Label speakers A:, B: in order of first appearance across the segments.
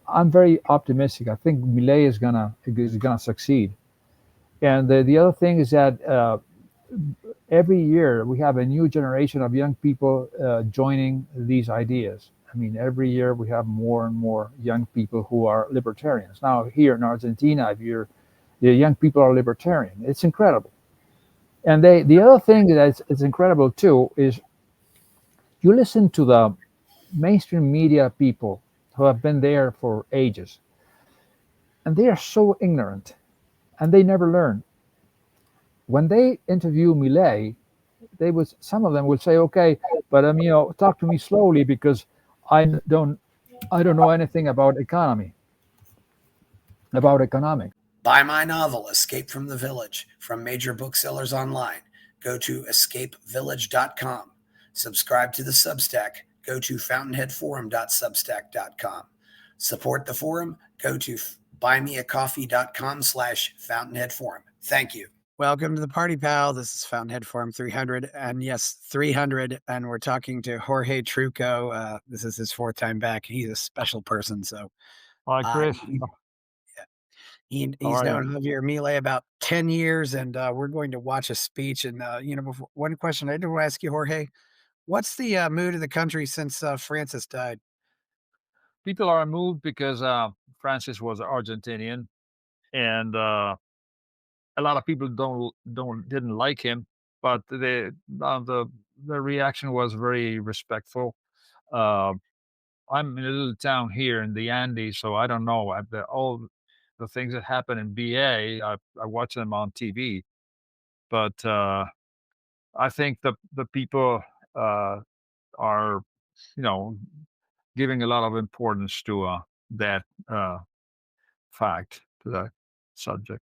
A: I'm very optimistic. I think Milei is gonna succeed. And the other thing is that every year we have a new generation of young people joining these ideas. I mean, every year we have more and more young people who are libertarians. Now, here in Argentina, if you're the young people are libertarian, it's incredible. And the other thing that is incredible too is you listen to the mainstream media people who have been there for ages, and they are so ignorant, and they never learn. When they interview Millet, they would some of them would say, "Okay, but talk to me slowly because I don't I don't know anything about economics."
B: Buy my novel, Escape from the Village, from major booksellers online. Go to escapevillage.com. Subscribe to the Substack. Go to fountainheadforum.substack.com. Support the forum. Go to buymeacoffee.com/fountainheadforum. Thank you. Welcome to the party, pal. This is Fountainhead Forum 300, and yes, 300, and we're talking to Jorge Trucco. This is his fourth time back. He's a special person, so.
A: Hi, Chris.
B: He's known Javier Milei about 10 years, and we're going to watch a speech. And, before, one question I did want to ask you, Jorge, what's the mood of the country since Francis died?
A: People are moved because Francis was Argentinian, and a lot of people didn't like him, but the reaction was very respectful. Uh, I'm in a little town here in the Andes, so I don't know all the things that happen in BA. I watch them on TV, but I think the people uh, are, you know, giving a lot of importance to that fact, to that subject.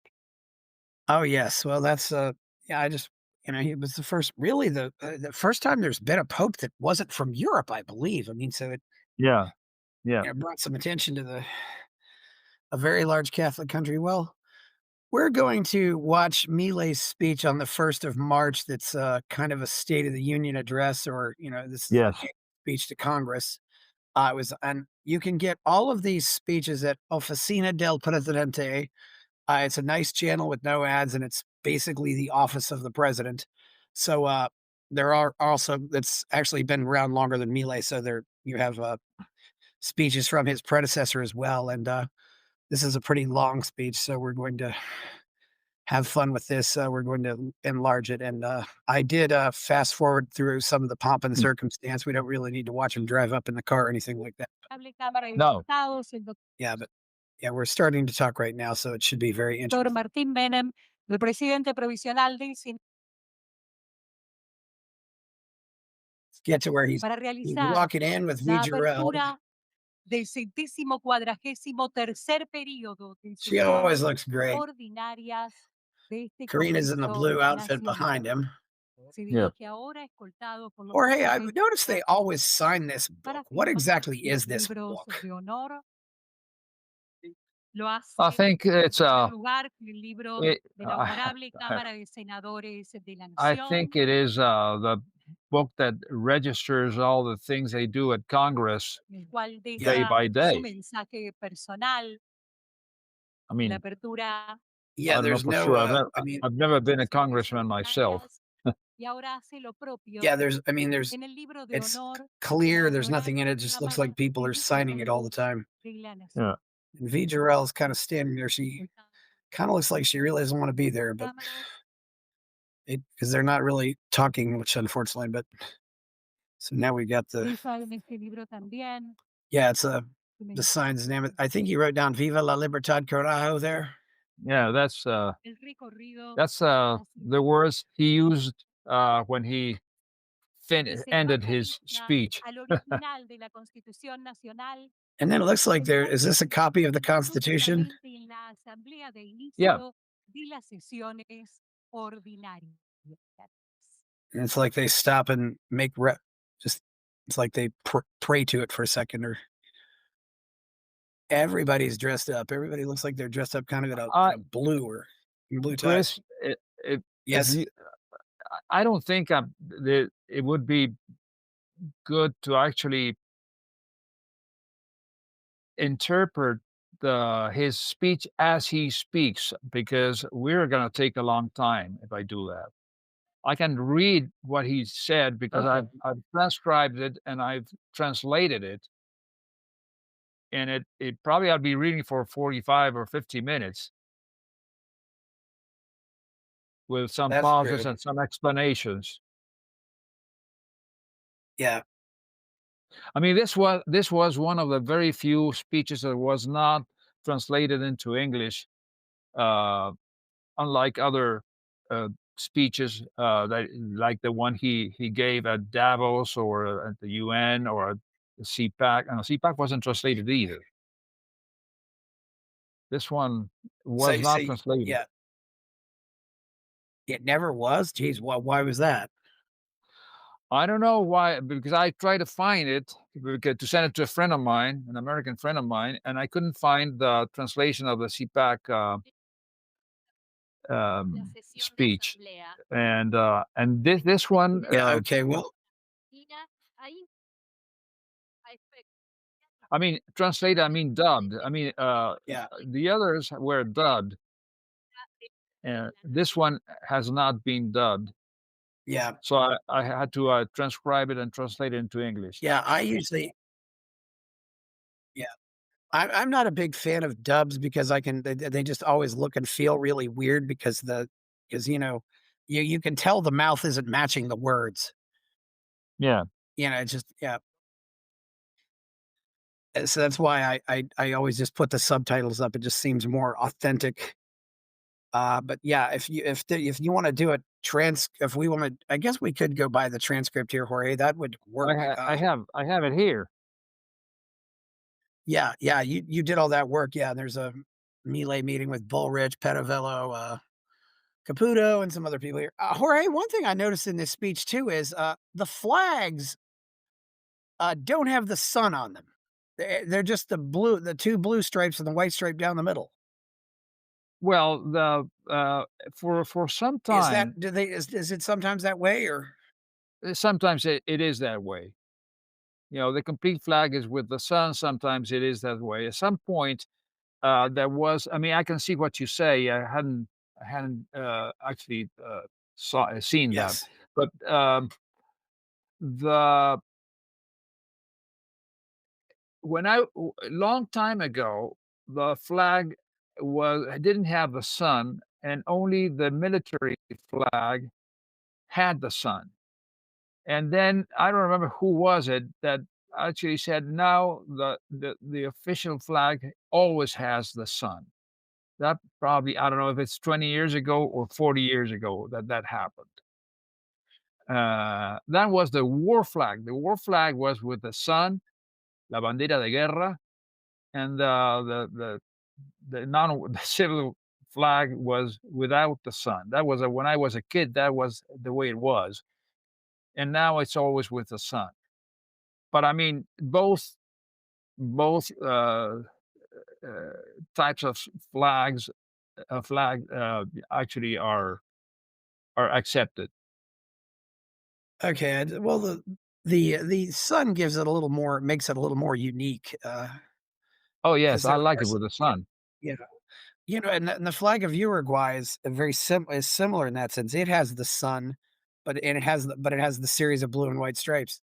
B: Oh, yes. Well, that's, yeah, I just, he was the first, really the first time there's been a pope that wasn't from Europe, I believe. I mean, so it
A: Yeah, yeah.
B: brought some attention to a very large Catholic country. Well, we're going to watch Milei's speech on the 1st of March. That's kind of a State of the Union address, or, this is
A: Yes.
B: a speech to Congress. And you can get all of these speeches at Oficina del Presidente. It's a nice channel with no ads, and it's basically the office of the president. So there are also, that's actually been around longer than Milei. So there you have speeches from his predecessor as well. And this is a pretty long speech, so we're going to have fun with this. We're going to enlarge it. And I did fast forward through some of the pomp and circumstance. We don't really need to watch him drive up in the car or anything like that.
A: No.
B: Yeah, but yeah, we're starting to talk right now, so it should be very interesting.
C: Martín Menem, el presidente provisional del
B: Let's get to where he's walking in with
C: la
B: Vigirel.
C: apertura del 143º periodo del
B: She always
C: sesiones
B: looks great.
C: ordinarias de este
B: Karina's in the
C: Congreso
B: blue outfit
C: Nacional.
B: behind him.
C: Se
A: Yeah.
C: dirige ahora escoltado por los
B: Jorge, I've
C: agentes
B: noticed they always sign this
C: para
B: book. What
C: firmar
B: exactly
C: los
B: is this
C: libros
B: book?
C: de honor. Lo hace
A: I think it's
C: en primer lugar el libro
A: it,
C: de la Honorable Cámara de Senadores de la
A: I
C: Nación.
A: think it is the book that registers all the things they do at Congress
C: El cual
A: day
C: deja
A: by
C: su
A: day.
C: mensaje personal,
A: I
C: la
A: mean,
C: apertura.
B: Yeah,
A: I don't know
B: there's
A: for
B: no,
A: sure.
B: I mean,
A: I've never been a congressman myself.
C: Y ahora hace lo propio
B: yeah, there's, I mean, there's,
C: en el libro de
B: it's
C: honor
B: clear.
C: de la
B: There's nothing in it. It
C: Honorable
B: just looks
C: Cámara
B: like people
C: de
B: are signing it all the
C: Diputados
B: time.
C: de la Nación.
A: Yeah.
B: And Vigirel is kind of standing there. She kind of looks like she really doesn't want to be there, but because they're not really talking much, unfortunately. But so now we got the,
C: Deja en este libro también
B: yeah, it's
C: su
B: the
C: mensaje.
B: sign's name. I think he wrote down "Viva la Libertad Carajo" there.
A: Yeah, that's
C: El recorrido
A: the words he used when he
C: se
A: ended his
C: actualiza
A: speech.
C: al original de la Constitución Nacional,
B: And then it looks like there is this a copy of the Constitution?
C: justamente en la asamblea de
A: Yeah.
C: inicio de las sesiones ordinarias.
B: And it's like they stop and make just it's like they pray to it for a second, or everybody's dressed up. Everybody looks like they're dressed up kind of in a blue or blue ties.
A: Chris, if
B: Yes.
A: I don't think it would be good to actually interpret his speech as he speaks, because we're gonna take a long time if I do that. I can read what he said because I've transcribed it and I've translated it, and it probably I'd be reading for 45 or 50 minutes with some
B: That's
A: pauses
B: true.
A: and some explanations.
B: Yeah.
A: I mean, this was one of the very few speeches that was not translated into English, uh, unlike other speeches that like the one he gave at Davos or at the UN or at the CPAC. And the CPAC wasn't translated either. This one was
B: So
A: not translated.
B: yeah, it never was? Geez, why was that?
A: I don't know why, because I tried to find it to send it to a friend of mine, an American friend of mine, and I couldn't find the translation of the CPAC speech. And this one,
B: Yeah, okay, well,
A: I mean, translated, I mean dubbed. I mean,
B: yeah,
A: the others were dubbed, and this one has not been dubbed.
B: yeah,
A: So I had to transcribe it and translate it into English.
B: yeah, I usually yeah. I'm not a big fan of dubs because they just always look and feel really weird because, you can tell the mouth isn't matching the words.
A: Yeah.
B: It's just yeah. So that's why I always just put the subtitles up. It just seems more authentic. But yeah, if you wanna do a if we wanna I guess we could go by the transcript here, Jorge, that would work.
A: I have it here.
B: Yeah, yeah, you did all that work. Yeah, there's a Milei meeting with Bullrich, Petavello, Caputo, and some other people here. Jorge, one thing I noticed in this speech too is the flags don't have the sun on them. They're just the two blue stripes and the white stripe down the middle.
A: Well, the for some
B: Is that
A: time,
B: do they is it sometimes that way or
A: sometimes it is that way. The complete flag is with the sun. Sometimes it is that way. At some point, there was. I mean, I can see what you say. I hadn't actually seen that,
B: yes.
A: but the when a long time ago, the flag didn't have the sun, and only the military flag had the sun. And then I don't remember who was it that actually said now the official flag always has the sun. That probably, I don't know if it's 20 years ago or 40 years ago that that happened. That was the war flag. The war flag was with the sun, la bandera de guerra, and the non the civil flag was without the sun. That was when I was a kid. That was the way it was, and now it's always with the sun. But I mean, both types of flag actually are accepted.
B: Okay, well, the sun gives it a little more makes it a little more unique,
A: Oh yes,
B: because
A: I
B: there
A: like
B: are
A: it with the sun.
B: yeah. And the flag of Uruguay is a very is similar in that sense. It has the sun, but it has the series of blue and white stripes.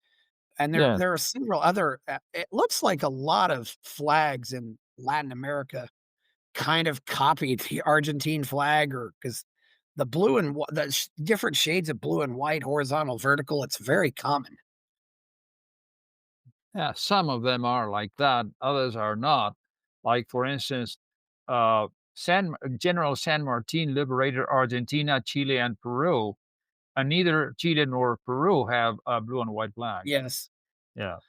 B: And
A: Yeah,
B: there are several other it looks like a lot of flags in Latin America kind of copied the Argentine flag or because the blue and different shades of blue and white, horizontal, vertical, it's very common.
A: yeah. Some of them are like that. Others are not. Like for instance, General San Martin liberated Argentina, Chile, and Peru, and neither Chile nor Peru have a blue and white flag.
B: Yes.
A: Yeah, I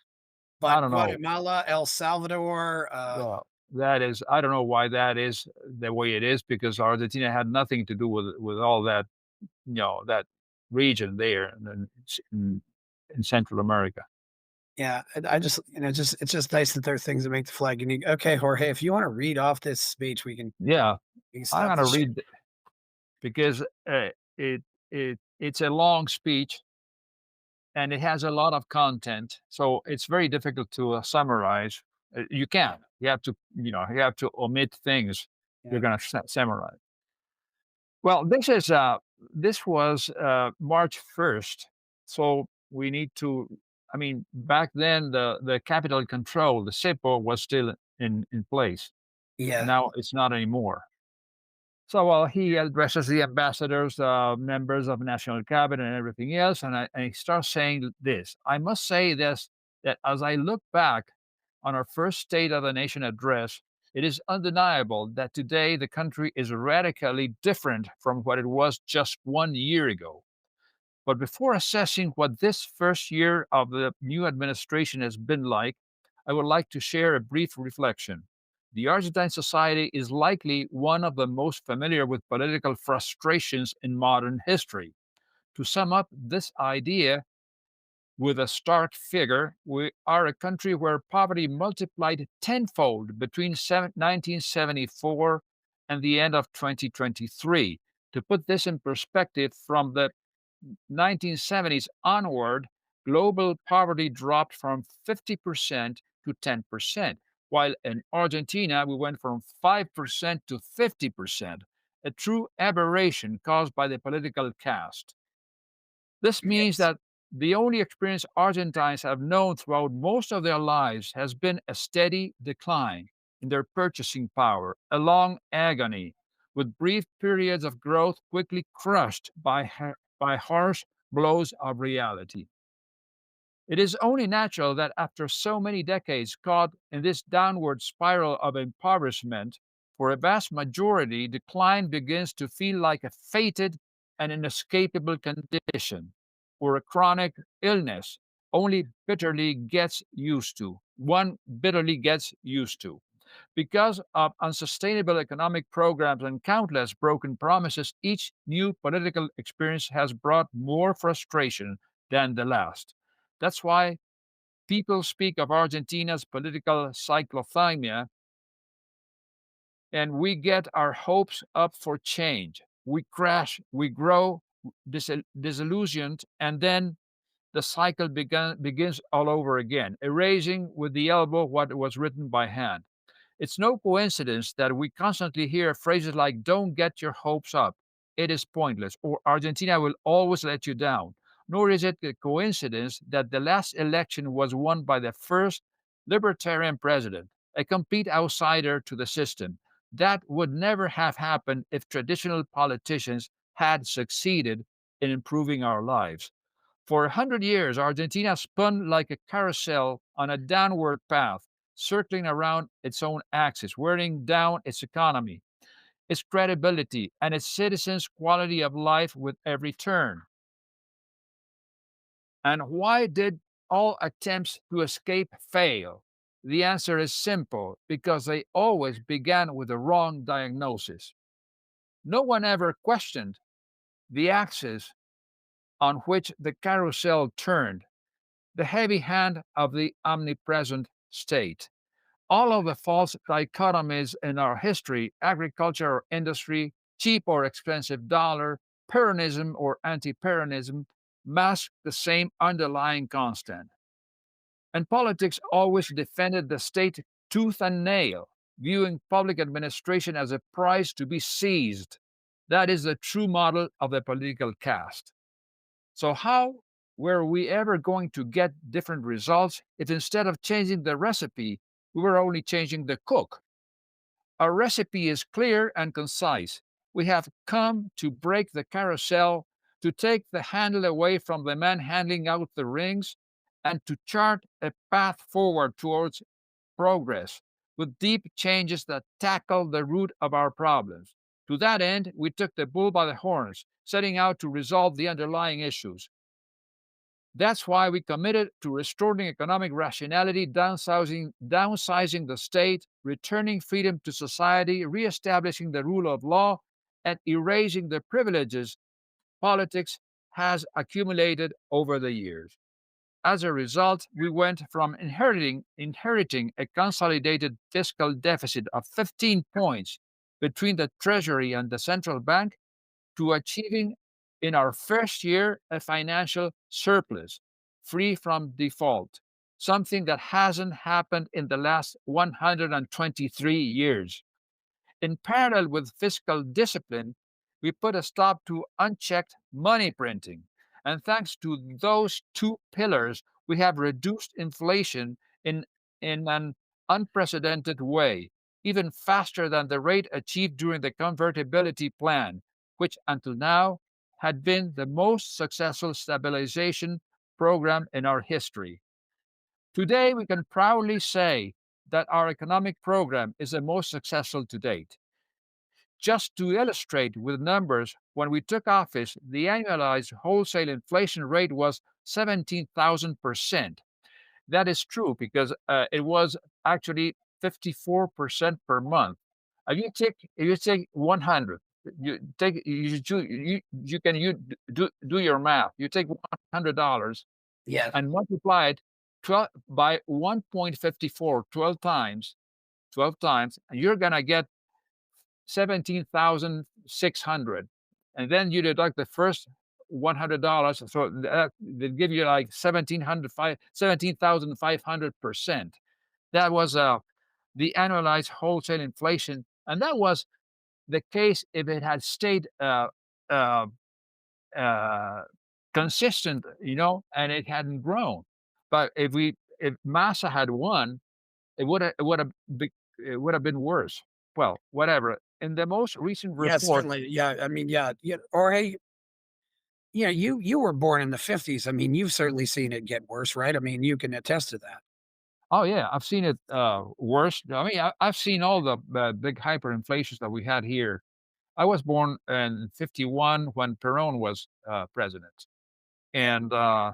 B: But
A: don't know.
B: Guatemala, El Salvador,
A: Well, that is, I don't know why that is the way it is, because Argentina had nothing to do with all that, that region there in Central America.
B: yeah, and I just it's just nice that there are things that make the flag unique. Okay, Jorge, if you wanna read off this speech,
A: Yeah,
B: we can
A: I'm
B: stop the
A: gonna
B: show.
A: read because it it's a long speech and it has a lot of content, so it's very difficult to summarize. You can't. You have to, you have to omit things you're
B: Yeah.
A: going to summarize. Well, this was March 1st, so we need to. I mean, back then the capital control, the SIPO, was still in place.
B: Yeah.
A: Now it's not anymore. So, well, he addresses the ambassadors, members of national cabinet, and everything else, and he starts saying this. I must say this that as I look back on our first State of the Nation address, it is undeniable that today the country is radically different from what it was just 1 year ago. But before assessing what this first year of the new administration has been like, I would like to share a brief reflection. The Argentine society is likely one of the most familiar with political frustrations in modern history. To sum up this idea with a stark figure, we are a country where poverty multiplied tenfold between 1974 and the end of 2023. To put this in perspective, from the 1970s onward, global poverty dropped from 50% to 10%, while in Argentina, we went from 5% to 50%, a true aberration caused by the political caste. This means
B: Yes.
A: that the only experience Argentines have known throughout most of their lives has been a steady decline in their purchasing power, a long agony, with brief periods of growth quickly crushed by harsh blows of reality. It is only natural that after so many decades caught in this downward spiral of impoverishment, for a vast majority, decline begins to feel like a fated and inescapable condition, or a chronic illness one bitterly gets used to. Because of unsustainable economic programs and countless broken promises, each new political experience has brought more frustration than the last. That's why people speak of Argentina's political cyclothymia, and we get our hopes up for change. We crash, we grow disillusioned, and then the cycle begins all over again, erasing with the elbow what was written by hand. It's no coincidence that we constantly hear phrases like, don't get your hopes up, it is pointless, or Argentina will always let you down. Nor is it a coincidence that the last election was won by the first libertarian president, a complete outsider to the system. That would never have happened if traditional politicians had succeeded in improving our lives. For 100 years, Argentina spun like a carousel on a downward path, circling around its own axis, wearing down its economy, its credibility, and its citizens' quality of life with every turn. And why did all attempts to escape fail? The answer is simple, because they always began with the wrong diagnosis. No one ever questioned the axis on which the carousel turned, the heavy hand of the omnipresent state. All of the false dichotomies in our history, agriculture or industry, cheap or expensive dollar, Peronism or anti Peronism, mask the same underlying constant. And politics always defended the state tooth and nail, viewing public administration as a prize to be seized. That is the true model of the political caste. So, how were we ever going to get different results if instead of changing the recipe, we were only changing the cook? Our recipe is clear and concise. We have come to break the carousel, to take the handle away from the man handing out the rings, and to chart a path forward towards progress with deep changes that tackle the root of our problems. To that end, we took the bull by the horns, setting out to resolve the underlying issues. That's why we committed to restoring economic rationality, downsizing the state, returning freedom to society, reestablishing the rule of law, and erasing the privileges politics has accumulated over the years. As a result, we went from inheriting a consolidated fiscal deficit of 15 points between the Treasury and the central bank to achieving in our first year a financial surplus free from default. something that hasn't happened in the last 123 years. In parallel with fiscal discipline, we put a stop to unchecked money printing. And thanks to those two pillars, we have reduced inflation in, in an unprecedented way, even faster than the rate achieved during the convertibility plan, which until now had been the most successful stabilization program in our history. Today, we can proudly say that our economic program is the most successful to date. Just to illustrate with numbers, when we took office, the annualized wholesale inflation rate was 17,000%. That is true because it was actually 54% per month. If you take 100, you can do your math. You take $100
B: Yes.
A: and multiply it 12 by 1.54 12 times, and you're gonna get 17,600, and then you deduct the first $100, so that they give you like 17,500%. That was the annualized wholesale inflation, and that was the case if it had stayed uh, uh, consistent, and it hadn't grown. But if Massa had won, it would have been worse. Well, whatever. In the most recent
B: Yeah,
A: report,
B: certainly. Yeah, I mean, yeah, yeah. Or hey, you were born in the 50s. I mean, you've certainly seen it get worse, right? I mean, you can attest to that.
A: oh yeah, I've seen it worse. I mean, I've seen all the big hyperinflations that we had here. I was born in '51 when Perón was president, and I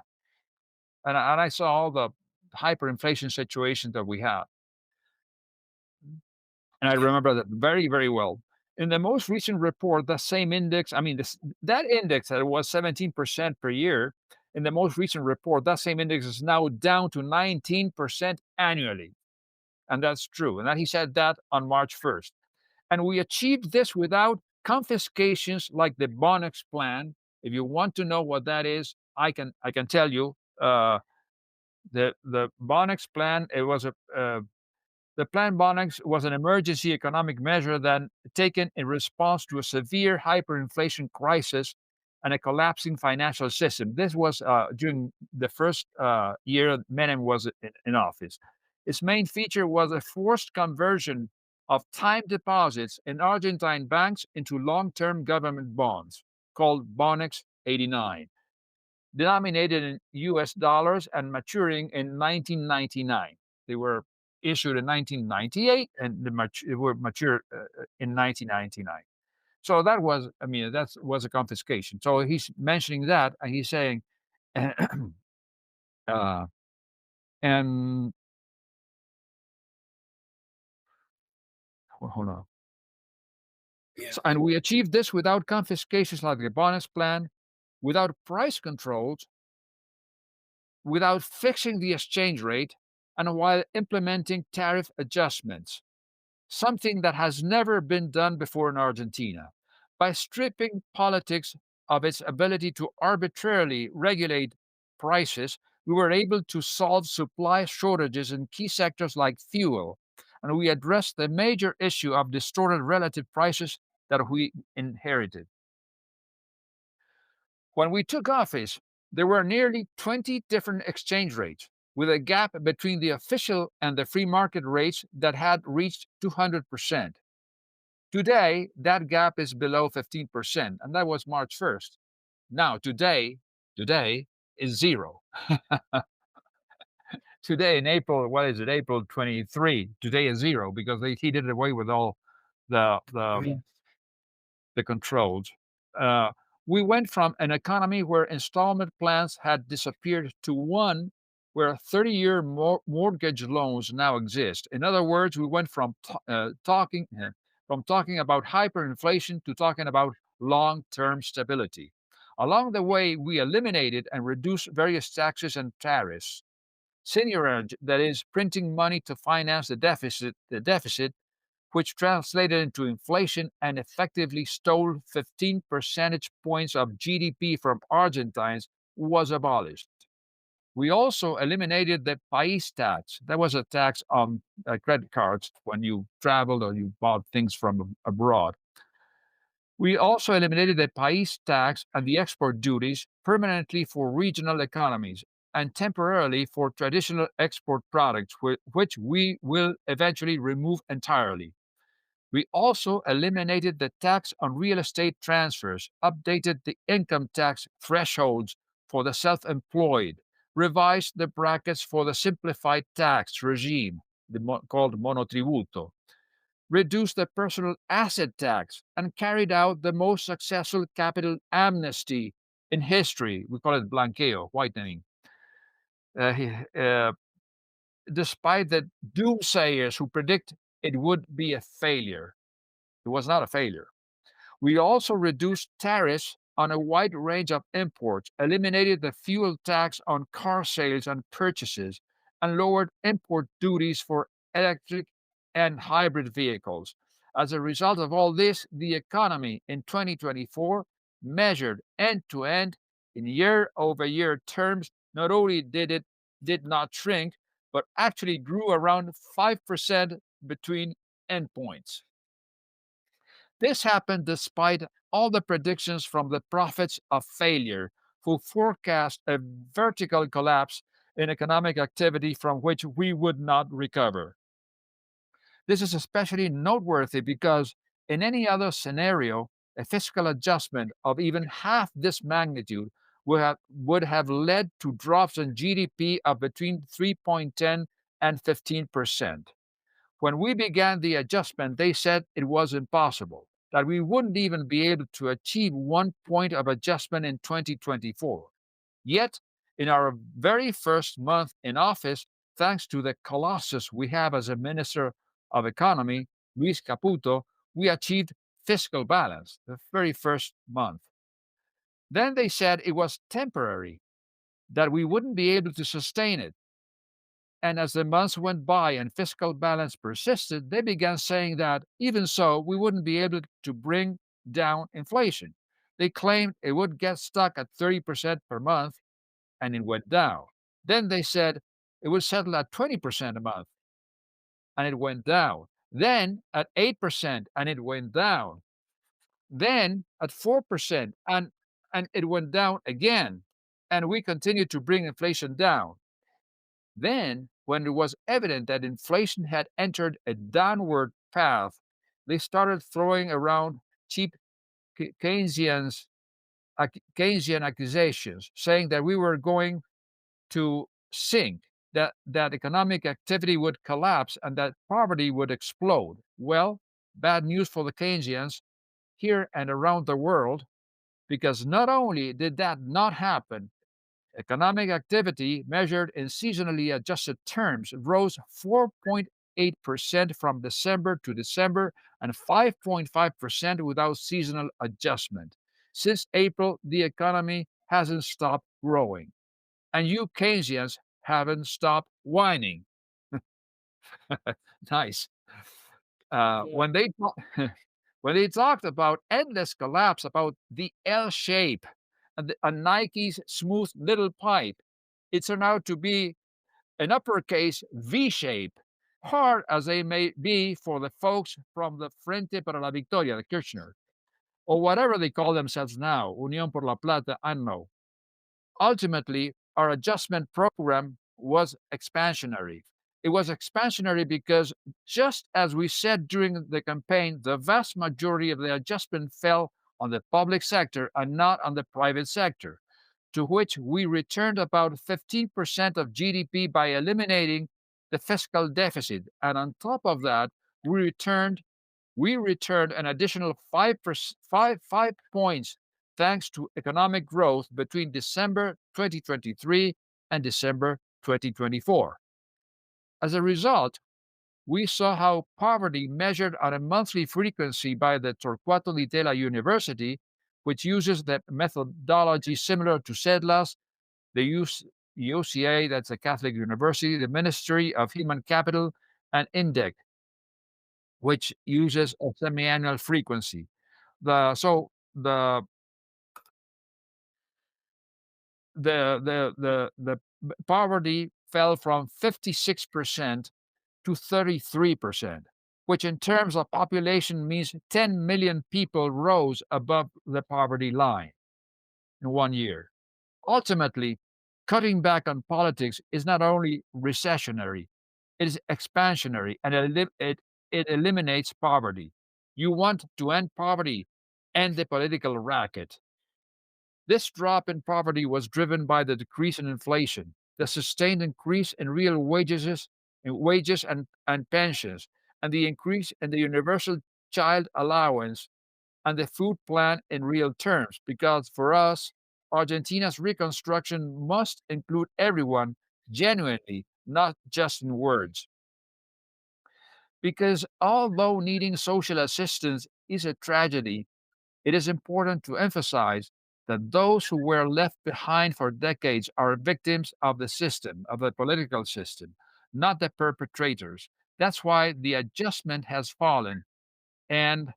A: saw all the hyperinflation situations that we had. And I
B: Yeah.
A: remember that very, very well. In the most recent report, the same index, I mean, that index that was 17% per year, in the most recent report, that same index is now down to 19% annually. And that's true. And that he said that on March 1st. And we achieved this without confiscations like the Bonex plan. If you want to know what that is, I can tell you. The Bonex plan, it was the Plan Bonex was an emergency economic measure that taken in response to a severe hyperinflation crisis and a collapsing financial system. This was during the first year Menem was in office. Its main feature was a forced conversion of time deposits in Argentine banks into long-term government bonds, called Bonex 89, denominated in US dollars and maturing in 1999. They were issued in 1998 and they were mature in 1999. So that was, I mean, that was a confiscation. So he's mentioning that and he's saying, uh, and hold on.
B: Yeah.
A: So, and we achieved this without confiscations like the bonus plan, without price controls, without fixing the exchange rate, and while implementing tariff adjustments, something that has never been done before in Argentina. By stripping politics of its ability to arbitrarily regulate prices, we were able to solve supply shortages in key sectors like fuel, and we addressed the major issue of distorted relative prices that we inherited. When we took office, there were nearly 20 different exchange rates, with a gap between the official and the free market rates that had reached 200%. Today, that gap is below 15%, and that was March 1st. Now, today is zero. Today in April, what is it? April 23. Today is zero because he did away with all the the
B: Yeah.
A: the controls. Uh, we went from an economy where installment plans had disappeared to one where 30-year mortgage loans now exist. In other words, we went from talking about hyperinflation to talking about long-term stability. Along the way, we eliminated and reduced various taxes and tariffs. Seigniorage, that is, printing money to finance the deficit, which translated into inflation and effectively stole 15 percentage points of GDP from Argentines, was abolished. We also eliminated the país tax. That was a tax on credit cards when you traveled or you bought things from abroad. We also eliminated the país tax and the export duties permanently for regional economies and temporarily for traditional export products, which we will eventually remove entirely. We also eliminated the tax on real estate transfers, updated the income tax thresholds for the self employed, revised the brackets for the simplified tax regime, called monotributo, reduced the personal asset tax, and carried out the most successful capital amnesty in history. We call it blanqueo, whitening. Despite the doomsayers who predict it would be a failure, it was not a failure. We also reduced tariffs on a wide range of imports, eliminated the fuel tax on car sales and purchases, and lowered import duties for electric and hybrid vehicles. As a result of all this, the economy in 2024, measured end to end in year-over-year terms, not only did not shrink, but actually grew around 5% between endpoints. This happened despite all the predictions from the prophets of failure, who forecast a vertical collapse in economic activity from which we would not recover. This is especially noteworthy because in any other scenario, a fiscal adjustment of even half this magnitude would have led to drops in GDP of between 3.10 and 15%. When we began the adjustment, they said it was impossible, that we wouldn't even be able to achieve 1 point of adjustment in 2024. Yet, in our very first month in office, thanks to the colossus we have as a Minister of Economy, Luis Caputo, we achieved fiscal balance the very first month. Then they said it was temporary, that we wouldn't be able to sustain it. And as the months went by and fiscal balance persisted, they began saying that even so, we wouldn't be able to bring down inflation. They claimed it would get stuck at 30% per month, and it went down. Then they said it would settle at 20% a month, and it went down. Then at 8%, and it went down. Then at 4%, and it went down again. And we continued to bring inflation down. Then, when it was evident that inflation had entered a downward path, they started throwing around cheap Keynesian accusations, saying that we were going to sink, that economic activity would collapse, and that poverty would explode. Well, bad news for the Keynesians here and around the world, because not only did that not happen, economic activity measured in seasonally adjusted terms rose 4.8% from December to December and 5.5% without seasonal adjustment. Since April, the economy hasn't stopped growing. And you Keynesians haven't stopped whining. Nice. When they when they talked about endless collapse, about the L shape and Nike's smooth little pipe, it turned out to be an uppercase V shape, hard as they may be for the folks from the Frente para la Victoria, the Kirchner, or whatever they call themselves now, Unión por la Plata, I don't know. Ultimately, our adjustment program was expansionary. It was expansionary because, just as we said during the campaign, the vast majority of the adjustment fell on the public sector and not on the private sector, to which we returned about 15% of GDP by eliminating the fiscal deficit. And on top of that, we returned an additional 5 points thanks to economic growth between December 2023 and December 2024. As a result, we saw how poverty measured on a monthly frequency by the Torquato Di Tella University, which uses the methodology similar to CEDLAS, the UCA, that's a Catholic university, the Ministry of Human Capital, and INDEC, which uses a semi-annual frequency. The poverty fell from 56% to 33%, which in terms of population means 10 million people rose above the poverty line in 1 year. Ultimately, cutting back on politics is not only recessionary, it is expansionary and it eliminates poverty. You want to end poverty, end the political racket. This drop in poverty was driven by the decrease in inflation, the sustained increase in real wages and pensions, and the increase in the universal child allowance and the food plan in real terms. Because for us, Argentina's reconstruction must include everyone genuinely, not just in words. Because although needing social assistance is a tragedy, it is important to emphasize that those who were left behind for decades are victims of the system, of the political system, not the perpetrators. That's why the adjustment has fallen and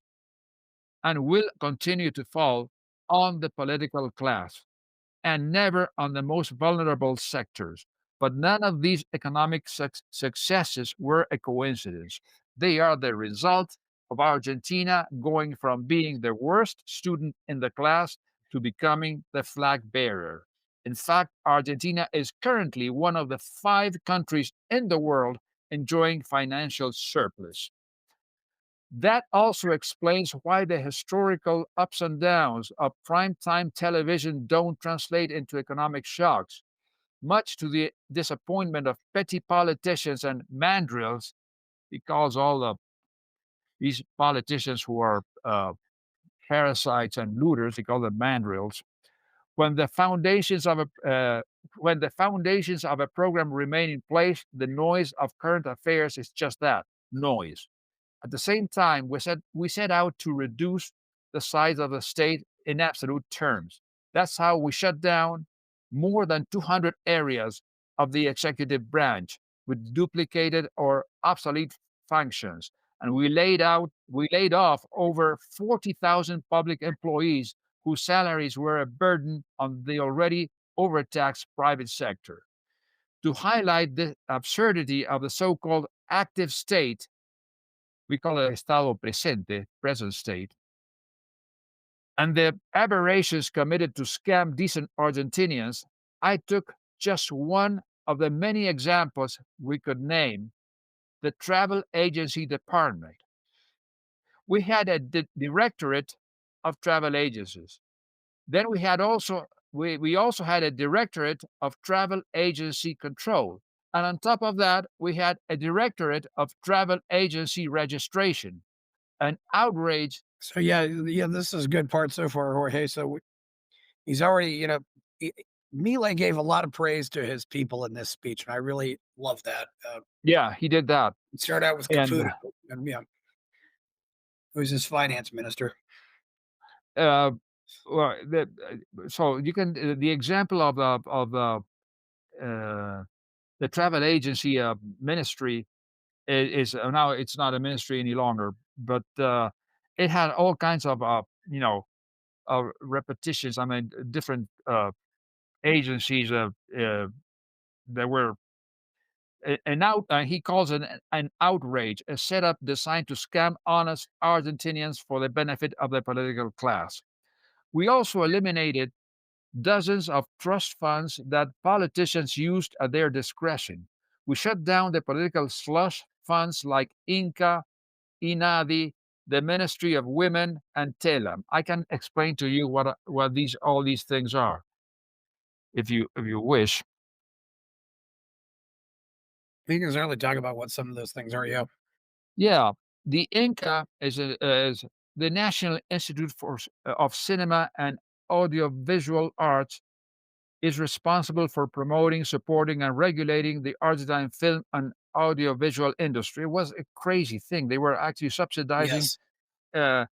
A: will continue to fall on the political class and never on the most vulnerable sectors. But none of these economic successes were a coincidence. They are the result of Argentina going from being the worst student in the class to becoming the flag bearer. In fact, Argentina is currently one of the 5 countries in the world enjoying financial surplus. That also explains why the historical ups and downs of primetime television don't translate into economic shocks, much to the disappointment of petty politicians and mandrills. He calls these politicians who are parasites and looters, he calls them mandrills. When the foundations of a program remain in place, the noise of current affairs is just that, noise. At the same time, we set out to reduce the size of the state in absolute terms. That's how we shut down more than 200 areas of the executive branch with duplicated or obsolete functions. And we laid off over 40,000 public employees whose salaries were a burden on the already overtaxed private sector. To highlight the absurdity of the so-called active state, we call it estado presente, present state, and the aberrations committed to scam decent Argentinians, I took just one of the many examples we could name, the travel agency department. We had a directorate of travel agencies. Then we also had a directorate of travel agency control. And on top of that, we had a directorate of travel agency registration. An outrage.
B: So yeah, this is a good part so far, Jorge. He's already, Milei gave a lot of praise to his people in this speech, and I really love that.
A: Yeah, he did that.
B: He started out with
A: And
B: Caputo, and who's his finance minister.
A: uh, well, so you can the example uh, the travel agency ministry is now it's not a ministry any longer, but it had all kinds of repetitions. I mean, different agencies that were he calls it an outrage, a setup designed to scam honest Argentinians for the benefit of the political class. We also eliminated dozens of trust funds that politicians used at their discretion. We shut down the political slush funds like Inca, INADI, the Ministry of Women, and TELAM. I can explain to you what all these things are, if you wish.
B: We can certainly talk about what some of those things are. Yeah.
A: Yeah, the Inca is the National Institute of Cinema and Audiovisual Arts is responsible for promoting, supporting, and regulating the Argentine film and audiovisual industry. It was a crazy thing. They were actually subsidizing,
B: Yes.
A: uh,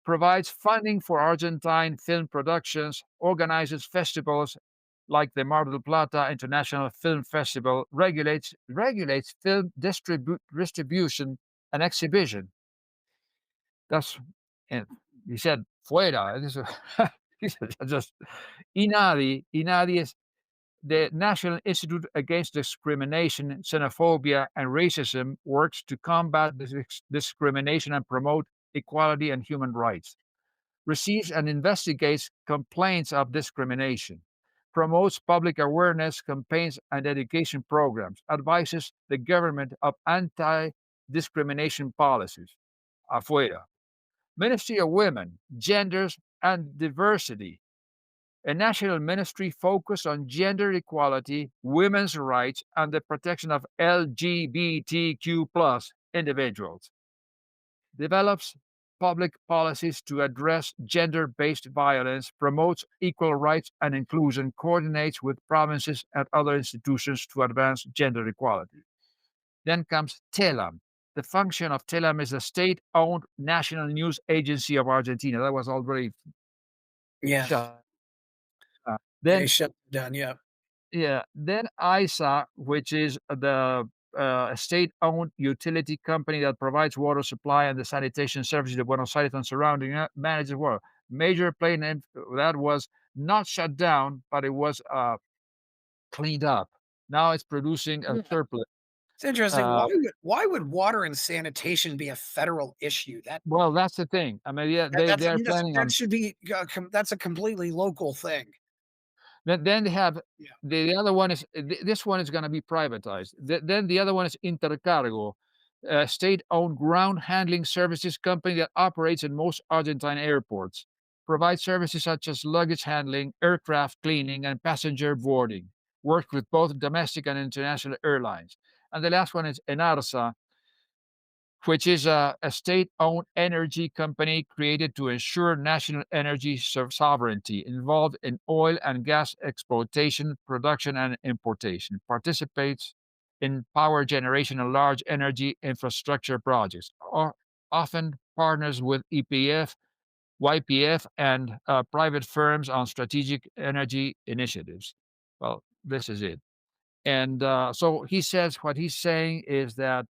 A: provides funding for Argentine film productions, organizes festivals like the Mar del Plata International Film Festival, regulates film distribution and exhibition. That's and he said fuera. This is, he said just Inadi. Inadi is the National Institute Against Discrimination, Xenophobia, and Racism works to combat discrimination and promote equality and human rights, receives and investigates complaints of discrimination, promotes public awareness campaigns and education programs, advises the government of anti discrimination policies. Afuera. Ministry of Women, Genders, and Diversity, a national ministry focused on gender equality, women's rights, and the protection of LGBTQ plus individuals. Develops public policies to address gender based violence, promotes equal rights and inclusion, coordinates with provinces and other institutions to advance gender equality. Then comes TELAM. The function of TELAM is a state owned national news agency of Argentina. That was already
B: Yeah.
A: shut.
B: They
A: Then
B: shut it down. Yeah.
A: Yeah, then ISA, which is the state-owned utility company that provides water supply and the sanitation services to Buenos Aires and surrounding manages water. Major player in that was not shut down, but it was cleaned up. Now it's producing a surplus.
B: It's interesting.
A: Uh,
B: Why would water and sanitation be a federal issue?
A: well, that's the thing. I mean, yeah,
B: That's
A: they are planning
B: that
A: on.
B: should be that's a completely local thing.
A: Then they have
B: Yeah.
A: the other one is this one is going to be privatized. Then the other one is Intercargo, a state-owned ground handling services company that operates in most Argentine airports, provides services such as luggage handling, aircraft cleaning, and passenger boarding. Works with both domestic and international airlines. And the last one is Enarsa, which is a state-owned energy company created to ensure national energy sovereignty, involved in oil and gas exploitation, production, and importation, participates in power generation and large energy infrastructure projects, often partners with EPF, YPF, and private firms on strategic energy initiatives. Well, this is it. And so he says what he's saying is that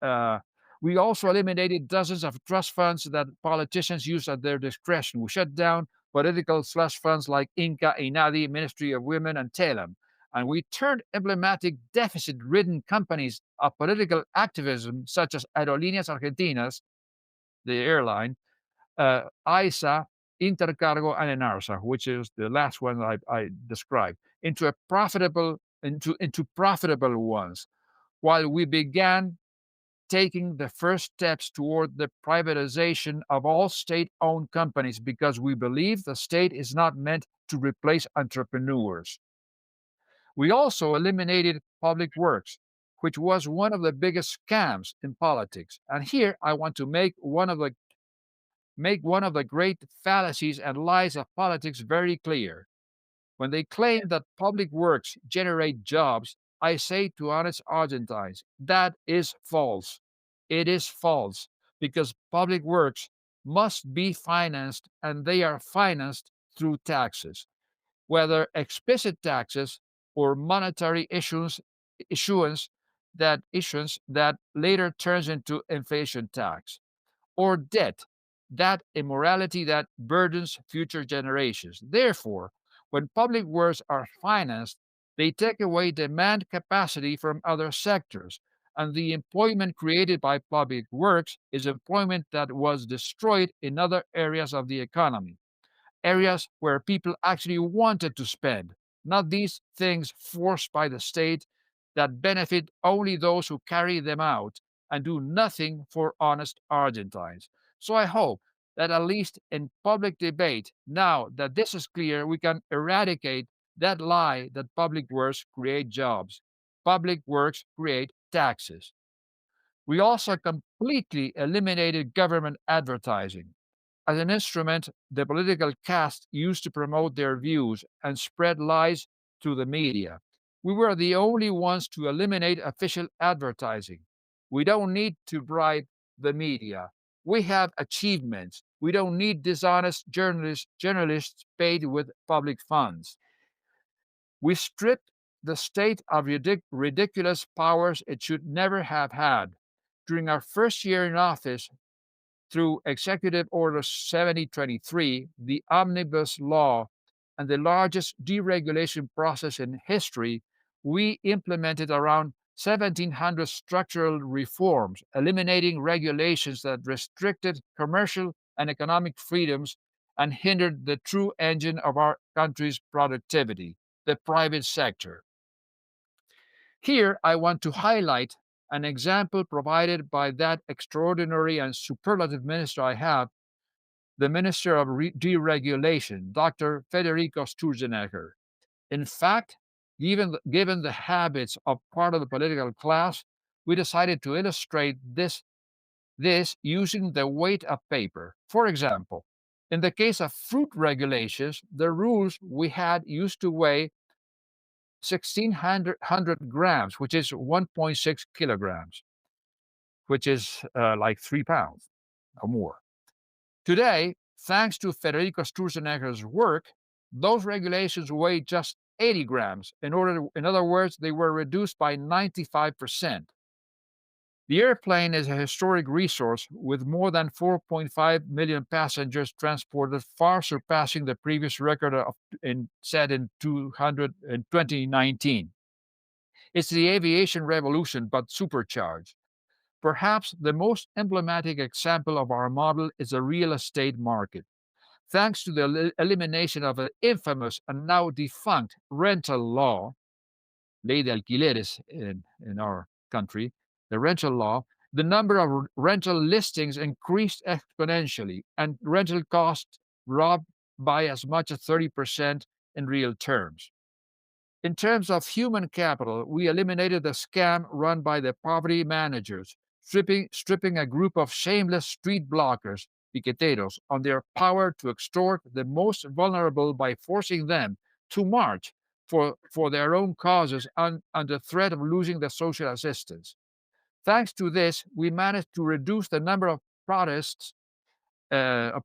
A: uh, we also eliminated dozens of trust funds that politicians use at their discretion. We shut down political slush funds like Inca, INADI, Ministry of Women, and TELEM. And we turned emblematic deficit ridden companies of political activism, such as Aerolíneas Argentinas, the airline, ISA, Intercargo, and Enarsa, which is the last one I described, into profitable ones. While we began taking the first steps toward the privatization of all state-owned companies because we believe the state is not meant to replace entrepreneurs. We also eliminated public works, which was one of the biggest scams in politics. And here I want to make one of the great fallacies and lies of politics very clear. When they claim that public works generate jobs, I say to honest Argentines, that is false. It is false because public works must be financed and they are financed through taxes, whether explicit taxes or monetary issuance that later turns into inflation tax, or debt, that immorality that burdens future generations. Therefore, when public works are financed, they take away demand capacity from other sectors, and the employment created by public works is employment that was destroyed in other areas of the economy, areas where people actually wanted to spend, not these things forced by the state that benefit only those who carry them out and do nothing for honest Argentines. So I hope that at least in public debate, now that this is clear, we can eradicate that lie that public works create jobs. Public works create taxes. We also completely eliminated government advertising as an instrument the political caste used to promote their views and spread lies to the media. We were the only ones to eliminate official advertising. We don't need to bribe the media. We have achievements. We don't need dishonest journalists paid with public funds. We stripped the state of ridiculous powers it should never have had. During our first year in office, through Executive Order 7023, the Omnibus Law and the largest deregulation process in history, we implemented around 1,700 structural reforms, eliminating regulations that restricted commercial and economic freedoms and hindered the true engine of our country's productivity, the private sector. Here, I want to highlight an example provided by that extraordinary and superlative minister I have, the Minister of Deregulation, Dr. Federico Sturzenegger. In fact, given the habits of part of the political class, we decided to illustrate this using the weight of paper. For example, in the case of fruit regulations, the rules we had used to weigh 1,600 grams, which is 1.6 kilograms, which is like 3 pounds or more. Today, thanks to Federico Sturzenegger's work, those regulations weigh just 80 grams. In other words, they were reduced by 95%. The airplane is a historic resource with more than 4.5 million passengers transported, far surpassing the previous record set in 2019. It's the aviation revolution, but supercharged. Perhaps the most emblematic example of our model is the real estate market. Thanks to the elimination of an infamous and now defunct rental law, ley de alquileres in our country, the rental law, the number of rental listings increased exponentially and rental costs dropped by as much as 30% in real terms. In terms of human capital, we eliminated the scam run by the poverty managers, stripping a group of shameless street blockers, piqueteros, on their power to extort the most vulnerable by forcing them to march for their own causes under threat of losing the social assistance. Thanks to this, we managed to reduce the number of protests and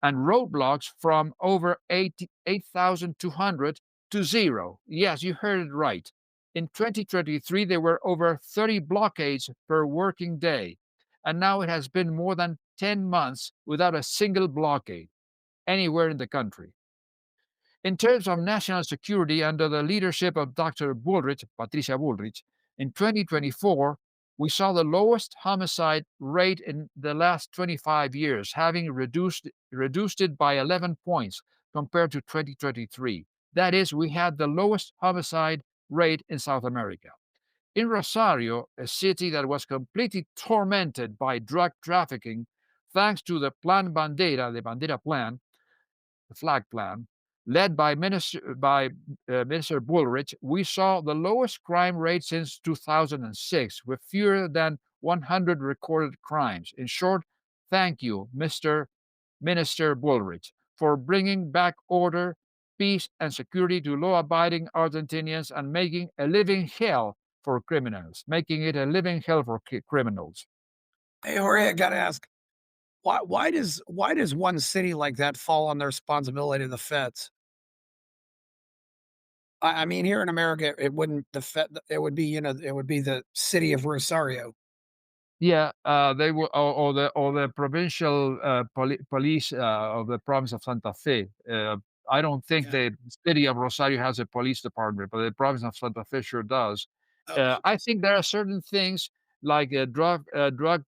A: roadblocks from over 8,200 to zero. Yes, you heard it right. In 2023, there were over 30 blockades per working day, and now it has been more than 10 months without a single blockade anywhere in the country. In terms of national security, under the leadership of Dr. Bullrich, Patricia Bullrich, in 2024, we saw the lowest homicide rate in the last 25 years, having reduced it by 11 points compared to 2023. That is, we had the lowest homicide rate in South America. In Rosario, a city that was completely tormented by drug trafficking, thanks to the Plan Bandera, the Bandera Plan, the flag plan, led by Minister Bullrich, we saw the lowest crime rate since 2006, with fewer than 100 recorded crimes. In short, thank you, Mr. Minister Bullrich, for bringing back order, peace, and security to law-abiding Argentinians and making a living hell for criminals, making it a living hell for criminals.
B: Hey, Jorge, I gotta ask, why does one city like that fall on the responsibility of the feds? I mean, here in America, it wouldn't the Fed it would be, it would be the city of Rosario.
A: Yeah, they were, or the provincial police of the province of Santa Fe. I don't think
B: Yeah.
A: the city of Rosario has a police department, but the province of Santa Fe sure does.
B: Okay.
A: I think there are certain things like drug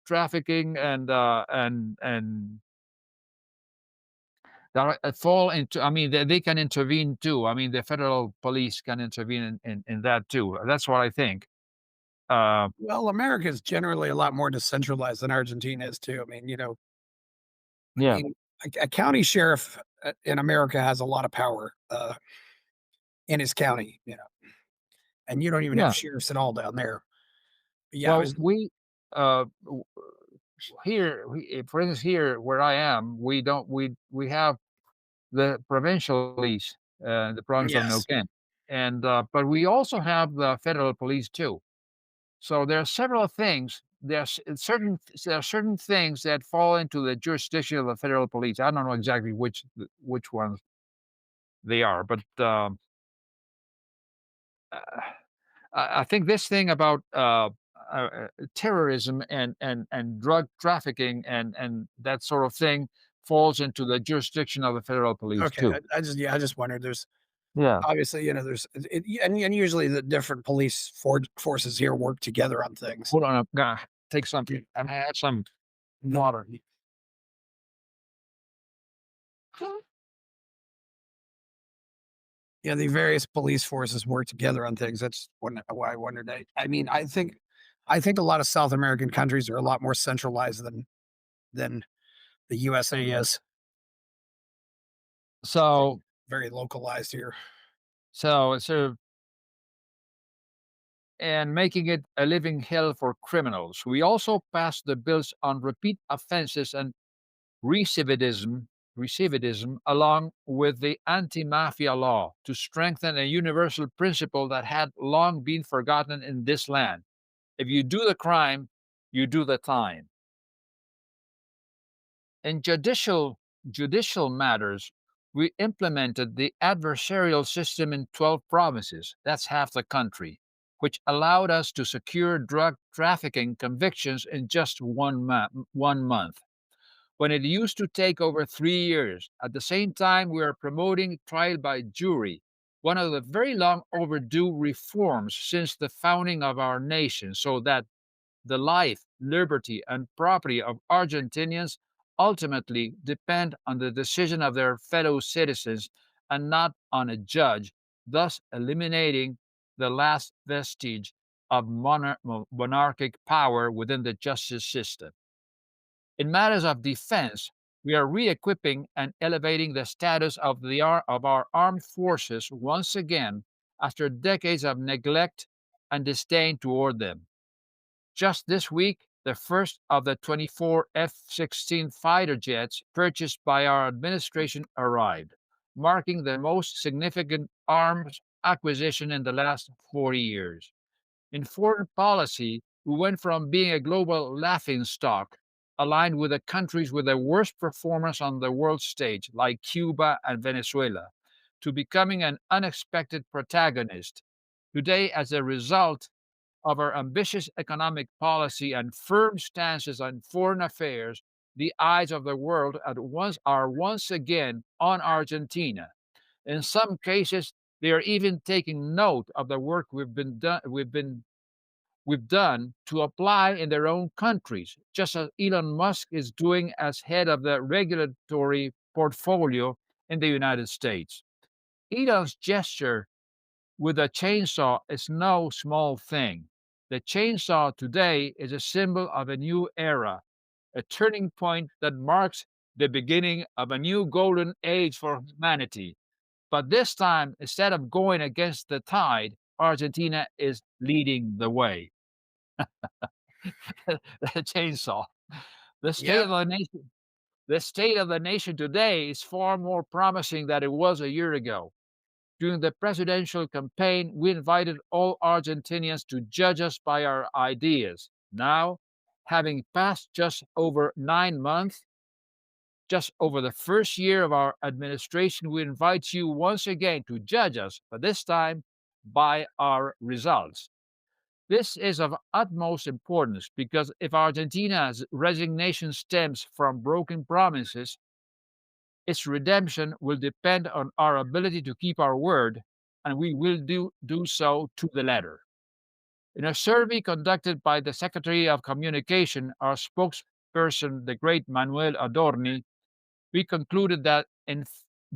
A: trafficking and that fall into. I mean, they can intervene too. I mean, the federal police can intervene in that too. That's what I think. Uh,
B: Well, America is generally a lot more decentralized than Argentina is too. I mean, I
A: yeah,
B: mean, a county sheriff, in America has a lot of power, in his county, and you don't even
A: yeah.
B: have sheriffs at all down there. But yeah, it
A: Well,
B: was
A: we uh, here, for instance, here where I am, we don't we have the provincial police, the province of
B: yes.
A: Neuquén, and but we also have the federal police too. So there are several things. There are certain things that fall into the jurisdiction of the federal police. I don't know exactly which ones they are, but uh, I think this thing about terrorism and drug trafficking and that sort of thing falls into the jurisdiction of the federal police
B: Okay,
A: too.
B: I just wondered. There's
A: Yeah.
B: obviously, there's and usually the different police forces here work together on things.
A: Hold on, I'm gonna take something. I had some water.
B: Yeah, the various police forces work together on things. That's why I wondered. I mean, I think a lot of South American countries are a lot more centralized than the USA is.
A: So,
B: Very localized here.
A: so it's sort of and making it a living hell for criminals. We also passed the bills on repeat offenses and recidivism, recidivism along with the anti-mafia law to strengthen a universal principle that had long been forgotten in this land. If you do the crime, you do the time. In judicial matters, we implemented the adversarial system in 12 provinces. That's half the country, which allowed us to secure drug trafficking convictions in just 1 month, when it used to take over 3 years. At the same time, we are promoting trial by jury, one of the very long overdue reforms since the founding of our nation, so that the life, liberty, and property of Argentinians ultimately depend on the decision of their fellow citizens and not on a judge, thus eliminating the last vestige of monarchic power within the justice system. In matters of defense, we are re equipping and elevating the status of, of our armed forces once again after decades of neglect and disdain toward them. Just this week, the first of the 24 F-16 fighter jets purchased by our administration arrived, marking the most significant arms acquisition in the last 40 years. In foreign policy, we went from being a global laughingstock, aligned with the countries with the worst performance on the world stage, like Cuba and Venezuela, to becoming an unexpected protagonist. Today, as a result of our ambitious economic policy and firm stances on foreign affairs, the eyes of the world are once again on Argentina. In some cases, they are even taking note of the work we've done to apply in their own countries, just as Elon Musk is doing as head of the regulatory portfolio in the United States. Elon's gesture with a chainsaw is no small thing. The chainsaw today is a symbol of a new era, a turning point that marks the beginning of a new golden age for humanity. But this time, instead of going against the tide, Argentina is leading the way. The chainsaw. The state
B: Yeah.
A: of the nation. The state of the nation today is far more promising than it was a year ago. During the presidential campaign, we invited all Argentinians to judge us by our ideas. Now, having passed just over 9 months, just over the first year of our administration, we invite you once again to judge us, but this time by our results. This is of utmost importance because if Argentina's resignation stems from broken promises, its redemption will depend on our ability to keep our word, and we will do so to the letter. In a survey conducted by the Secretary of Communication, our spokesperson, the great Manuel Adorni, we concluded that in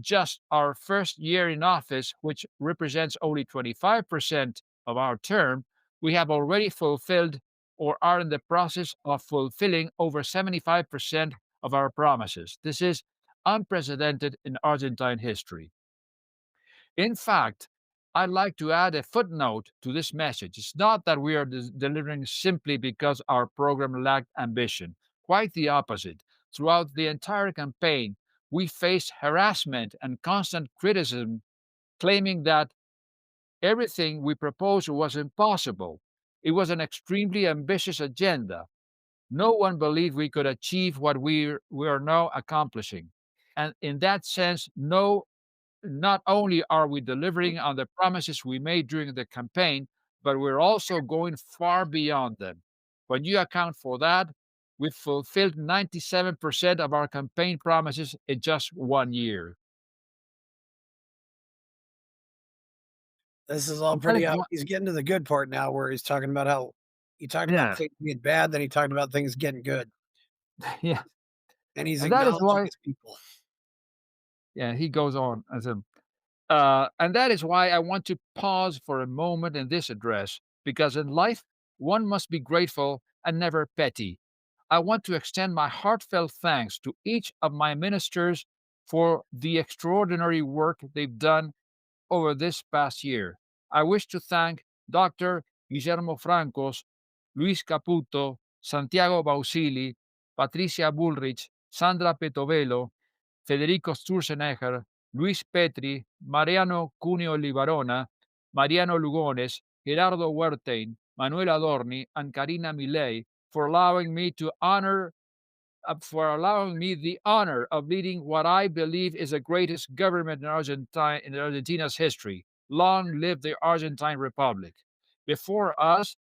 A: just our first year in office, which represents only 25% of our term, we have already fulfilled or are in the process of fulfilling over 75% of our promises. This is unprecedented in Argentine history. In fact, I'd like to add a footnote to this message. It's not that we are delivering simply because our program lacked ambition. Quite the opposite. Throughout the entire campaign, we faced harassment and constant criticism, claiming that everything we proposed was impossible. It was an extremely ambitious agenda. No one believed we could achieve what we are now accomplishing. And in that sense, not only are we delivering on the promises we made during the campaign, but we're also going far beyond them. When you account for that, We fulfilled 97% of our campaign promises in just 1 year.
B: This is all
A: And that
B: pretty
A: is what,
B: he's getting to the good part now where he's talking about how he talked about
A: yeah,
B: things getting bad, then he talked about things getting good,
A: yeah.
B: and he's
A: And that is
B: acknowledging
A: why,
B: his people.
A: yeah, he goes on as a, and that is why I want to pause for a moment in this address, because in life, one must be grateful and never petty. I want to extend my heartfelt thanks to each of my ministers for the extraordinary work they've done over this past year. I wish to thank Dr. Guillermo Francos, Luis Caputo, Santiago Bausili, Patricia Bullrich, Sandra Petovelo, Federico Sturzenegger, Luis Petri, Mariano Cuneo Libarona, Mariano Lugones, Gerardo Huertain, Manuel Adorni, and Karina Milei for allowing me the honor of leading what I believe is the greatest government in Argentina's history. Long live the Argentine Republic. Before us,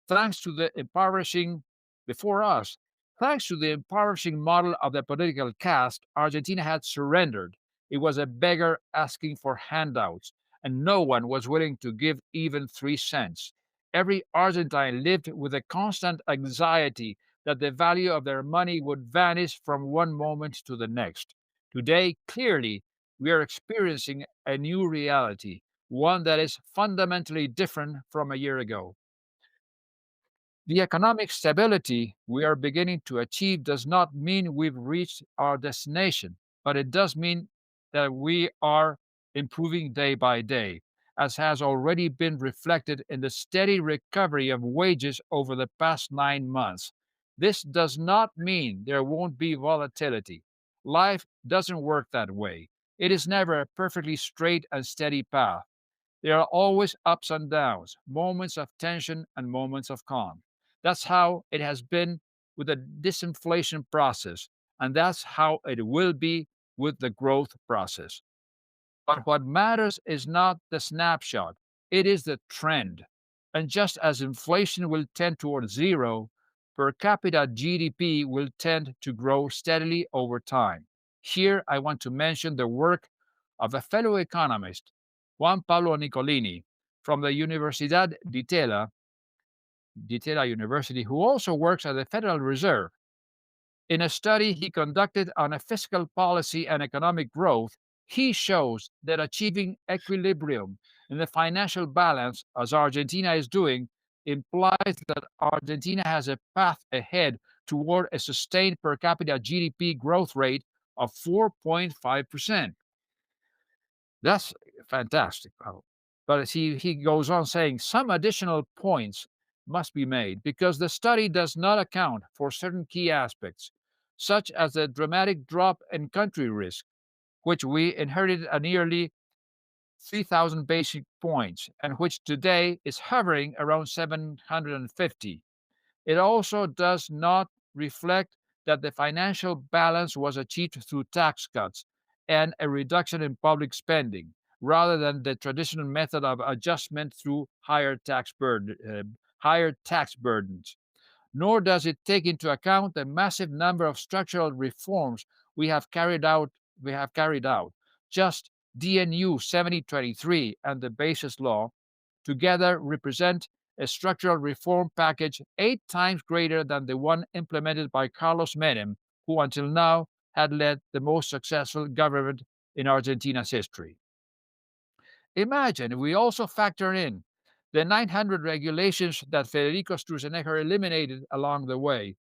A: thanks to the impoverishing before us, thanks to the impoverishing model of the political caste, Argentina had surrendered. It was a beggar asking for handouts, and no one was willing to give even 3 cents. Every Argentine lived with a constant anxiety that the value of their money would vanish from one moment to the next. Today, clearly, we are experiencing a new reality, one that is fundamentally different from a year ago. The economic stability we are beginning to achieve does not mean we've reached our destination, but it does mean that we are improving day by day, as has already been reflected in the steady recovery of wages over the past 9 months. This does not mean there won't be volatility. Life doesn't work that way. It is never a perfectly straight and steady path. There are always ups and downs, moments of tension and moments of calm. That's how it has been with the disinflation process, and that's how it will be with the growth process. But what matters is not the snapshot, it is the trend. And just as inflation will tend towards zero, per capita GDP will tend to grow steadily over time. Here, I want to mention the work of a fellow economist, Juan Pablo Nicolini, from the Universidad di Tella University, who also works at the Federal Reserve. In a study he conducted on a fiscal policy and economic growth, he shows that achieving equilibrium in the financial balance, as Argentina is doing, implies that Argentina has a path ahead toward a sustained per capita GDP growth rate of 4.5%. That's fantastic. But he goes on saying some additional points must be made because the study does not account for certain key aspects, such as the dramatic drop in country risk, which we inherited at nearly 3,000 basic points and which today is hovering around 750. It also does not reflect that the financial balance was achieved through tax cuts and a reduction in public spending, rather than the traditional method of adjustment through higher tax burdens. Nor does it take into account the massive number of structural reforms we have carried out. We have carried out. Just DNU 7023 and the Basis Law together represent a structural reform package 8 times greater than the one implemented by Carlos Menem, who until now had led the most successful government in Argentina's history. Imagine if we also factor in the 900 regulations that Federico Sturzenegger eliminated along the way.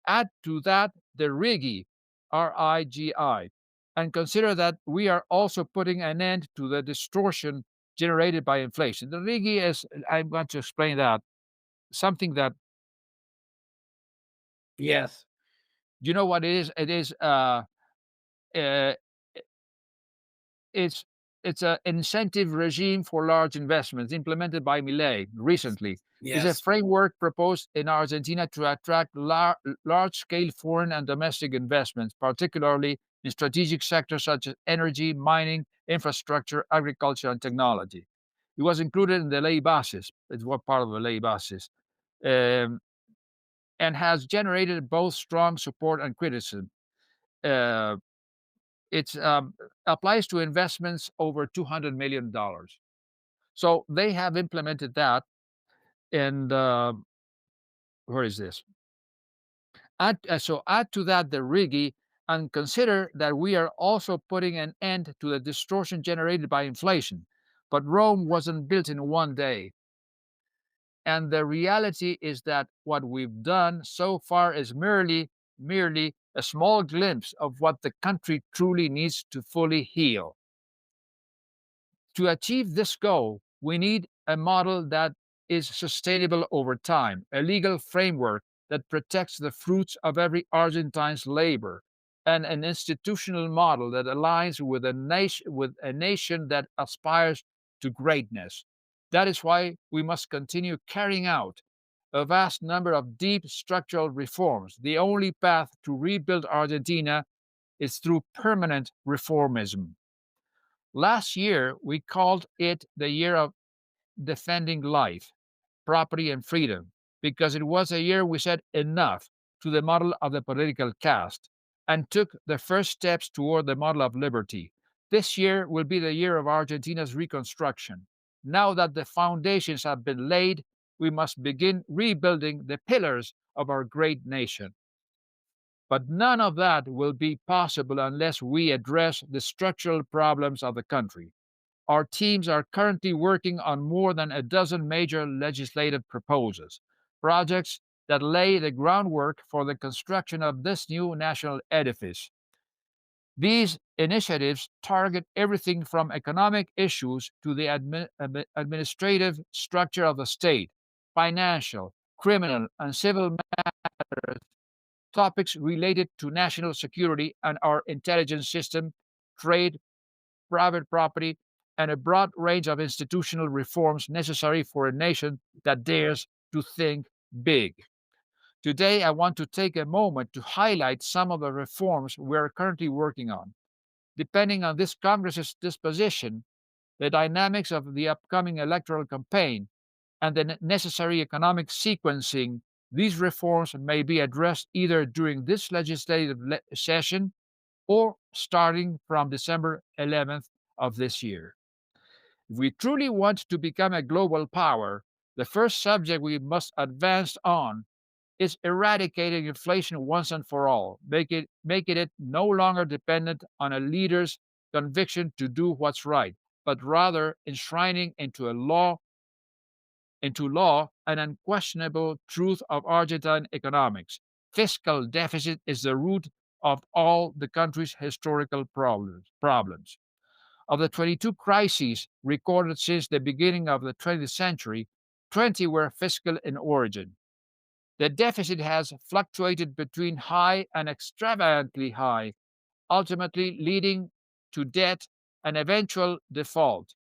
A: Add to that the RIGI, RIGI, and consider that we are also putting an end to the distortion generated by inflation. The RIGI is, I want to explain that, something that,
B: Yes.
A: you know what it is? It is, uh, it's it's an incentive regime for large investments implemented by Milei recently. It's a
B: Yes.
A: framework proposed in Argentina to attract large-scale foreign and domestic investments, particularly in strategic sectors such as energy, mining, infrastructure, agriculture, and technology. It was included in the ley bases. It's what part of the ley bases. Um, and has generated both strong support and criticism. Uh, it applies to investments over $200 million. So they have implemented that. And where is this? Add to that the RIGI, and consider that we are also putting an end to the distortion generated by inflation. But Rome wasn't built in one day. And the reality is that what we've done so far is merely a small glimpse of what the country truly needs to fully heal. To achieve this goal, we need a model that is sustainable over time, a legal framework that protects the fruits of every Argentine's labor, and an institutional model that aligns with a nation that aspires to greatness. That is why we must continue carrying out a vast number of deep structural reforms. The only path to rebuild Argentina is through permanent reformism. Last year, we called it the year of defending life, property, and freedom, because it was a year we said enough to the model of the political caste and took the first steps toward the model of liberty. This year will be the year of Argentina's reconstruction. Now that the foundations have been laid, we must begin rebuilding the pillars of our great nation. But none of that will be possible unless we address the structural problems of the country. Our teams are currently working on more than a dozen major legislative proposals, projects that lay the groundwork for the construction of this new national edifice. These initiatives target everything from economic issues to the administrative structure of the state, financial, criminal, and civil matters, topics related to national security and our intelligence system, trade, private property, and a broad range of institutional reforms necessary for a nation that dares to think big. Today, I want to take a moment to highlight some of the reforms we are currently working on. Depending on this Congress's disposition, the dynamics of the upcoming electoral campaign, and the necessary economic sequencing, these reforms may be addressed either during this legislative session or starting from December 11th of this year. If we truly want to become a global power, the first subject we must advance on is eradicating inflation once and for all, making it no longer dependent on a leader's conviction to do what's right, but rather enshrining into law an unquestionable truth of Argentine economics. Fiscal deficit is the root of all the country's historical problems. Of the 22 crises recorded since the beginning of the 20th century, 20 were fiscal in origin. The deficit has fluctuated between high and extravagantly high, ultimately leading to debt and eventual default,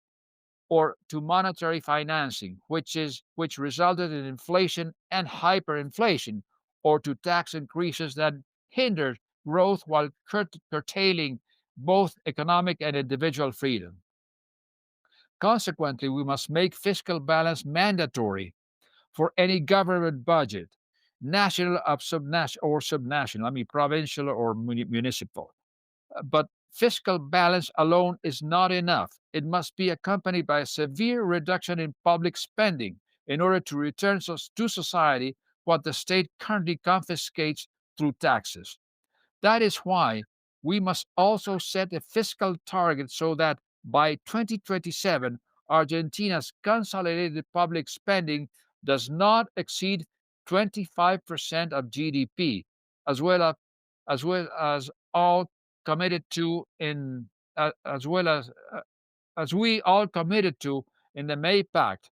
A: or to monetary financing, which resulted in inflation and hyperinflation, or to tax increases that hindered growth while curtailing both economic and individual freedom. Consequently, we must make fiscal balance mandatory for any government budget, national or subnational, provincial or municipal. But fiscal balance alone is not enough. It must be accompanied by a severe reduction in public spending in order to return to society what the state currently confiscates through taxes. That is why we must also set a fiscal target so that by 2027, Argentina's consolidated public spending does not exceed 25% of GDP, as well as, as well as all committed to in as well as we all committed to in the May Pact.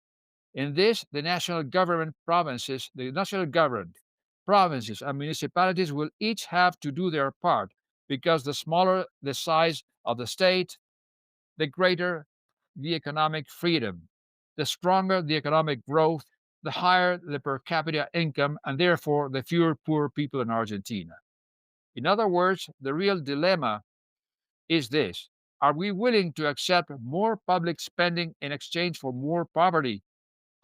A: In this, the national government, provinces, and municipalities will each have to do their part because the smaller the size of the state, the greater the economic freedom, the stronger the economic growth, the higher the per capita income, and therefore the fewer poor people in Argentina. In other words, the real dilemma is this: are we willing to accept more public spending in exchange for more poverty?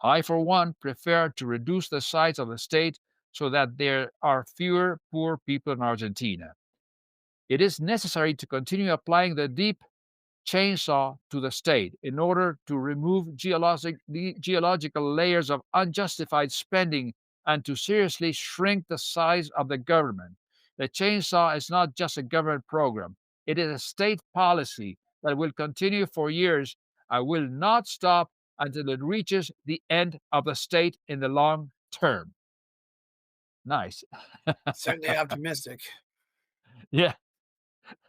A: I, for one, prefer to reduce the size of the state so that there are fewer poor people in Argentina. It is necessary to continue applying the deep chainsaw to the state in order to remove geological layers of unjustified spending and to seriously shrink the size of the government. The chainsaw is not just a government program, it is a state policy that will continue for years and will not stop until it reaches the end of the state in the long term. Nice.
B: Certainly optimistic.
A: Yeah.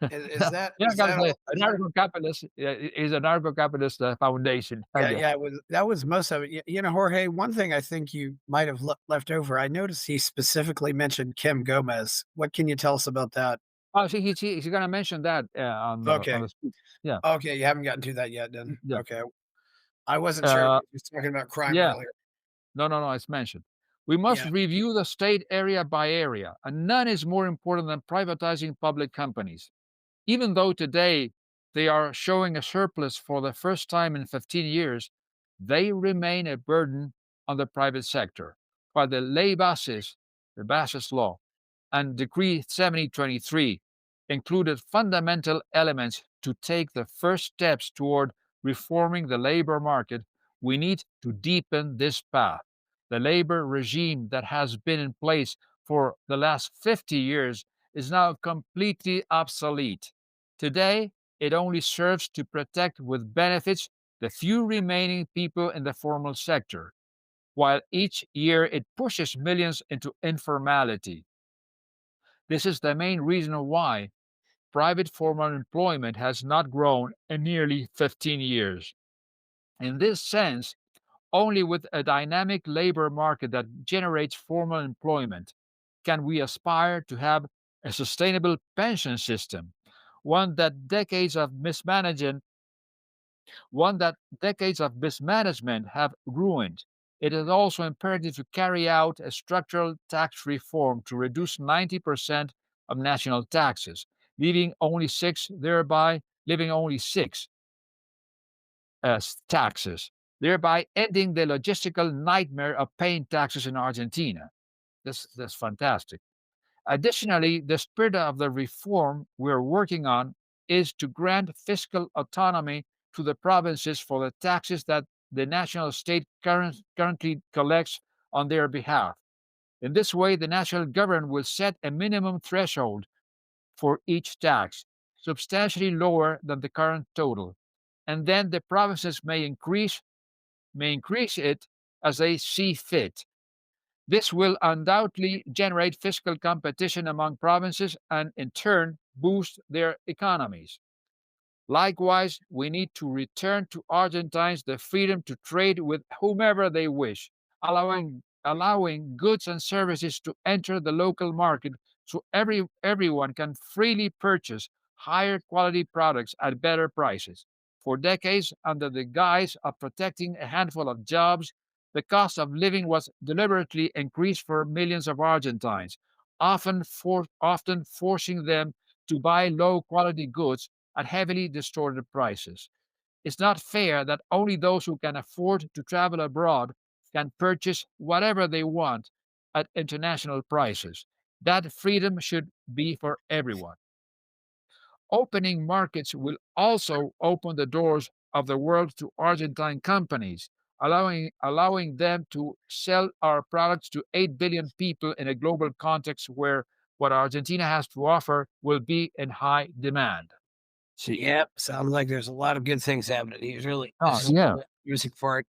B: Is that
A: Yeah, I
B: is
A: gotta
B: that
A: say,
B: all? Is that,
A: anarcho-capitalist is anarcho-capitalist foundation. I
B: yeah,
A: guess.
B: yeah. That was most of it. Jorge. One thing I think you might have left over. I noticed he specifically mentioned Kim Gomez. What can you tell us about that?
A: Oh, see, he's gonna mention that on
B: Okay,
A: the speech. Yeah,
B: okay. You haven't gotten to that yet, then.
A: yeah,
B: Okay, I wasn't sure.
A: uh,
B: He was talking about crime
A: yeah.
B: earlier.
A: No, no, no. It's mentioned. We must
B: Yeah.
A: review the state area by area, and none is more important than privatizing public companies. Even though today they are showing a surplus for the first time in 15 years, they remain a burden on the private sector. While the Basis Law, and Decree 7023 included fundamental elements to take the first steps toward reforming the labor market, we need to deepen this path. The labor regime that has been in place for the last 50 years is now completely obsolete. Today, it only serves to protect with benefits the few remaining people in the formal sector, while each year it pushes millions into informality. This is the main reason why private formal employment has not grown in nearly 15 years. In this sense, only with a dynamic labor market that generates formal employment can we aspire to have a sustainable pension system, one that decades of mismanagement one that decades of mismanagement have ruined. It is also imperative to carry out a structural tax reform to reduce 90% of national taxes, leaving only six as taxes, thereby ending the logistical nightmare of paying taxes in Argentina. That's fantastic. Additionally, the spirit of the reform we're working on is to grant fiscal autonomy to the provinces for the taxes that the national state currently collects on their behalf. In this way, the national government will set a minimum threshold for each tax, substantially lower than the current total, and then the provinces may increase it as they see fit. This will undoubtedly generate fiscal competition among provinces and, in turn, boost their economies. Likewise, we need to return to Argentines the freedom to trade with whomever they wish, allowing goods and services to enter the local market so everyone can freely purchase higher quality products at better prices. For decades, under the guise of protecting a handful of jobs, the cost of living was deliberately increased for millions of Argentines, often forcing them to buy low quality goods at heavily distorted prices. It's not fair that only those who can afford to travel abroad can purchase whatever they want at international prices. That freedom should be for everyone. Opening markets will also open the doors of the world to Argentine companies, allowing them to sell our products to 8 billion people in a global context where what Argentina has to offer will be in high demand. See,
B: Yep. Sounds like there's a lot of good things happening.
A: oh,
B: This is
A: yeah.
B: music for it.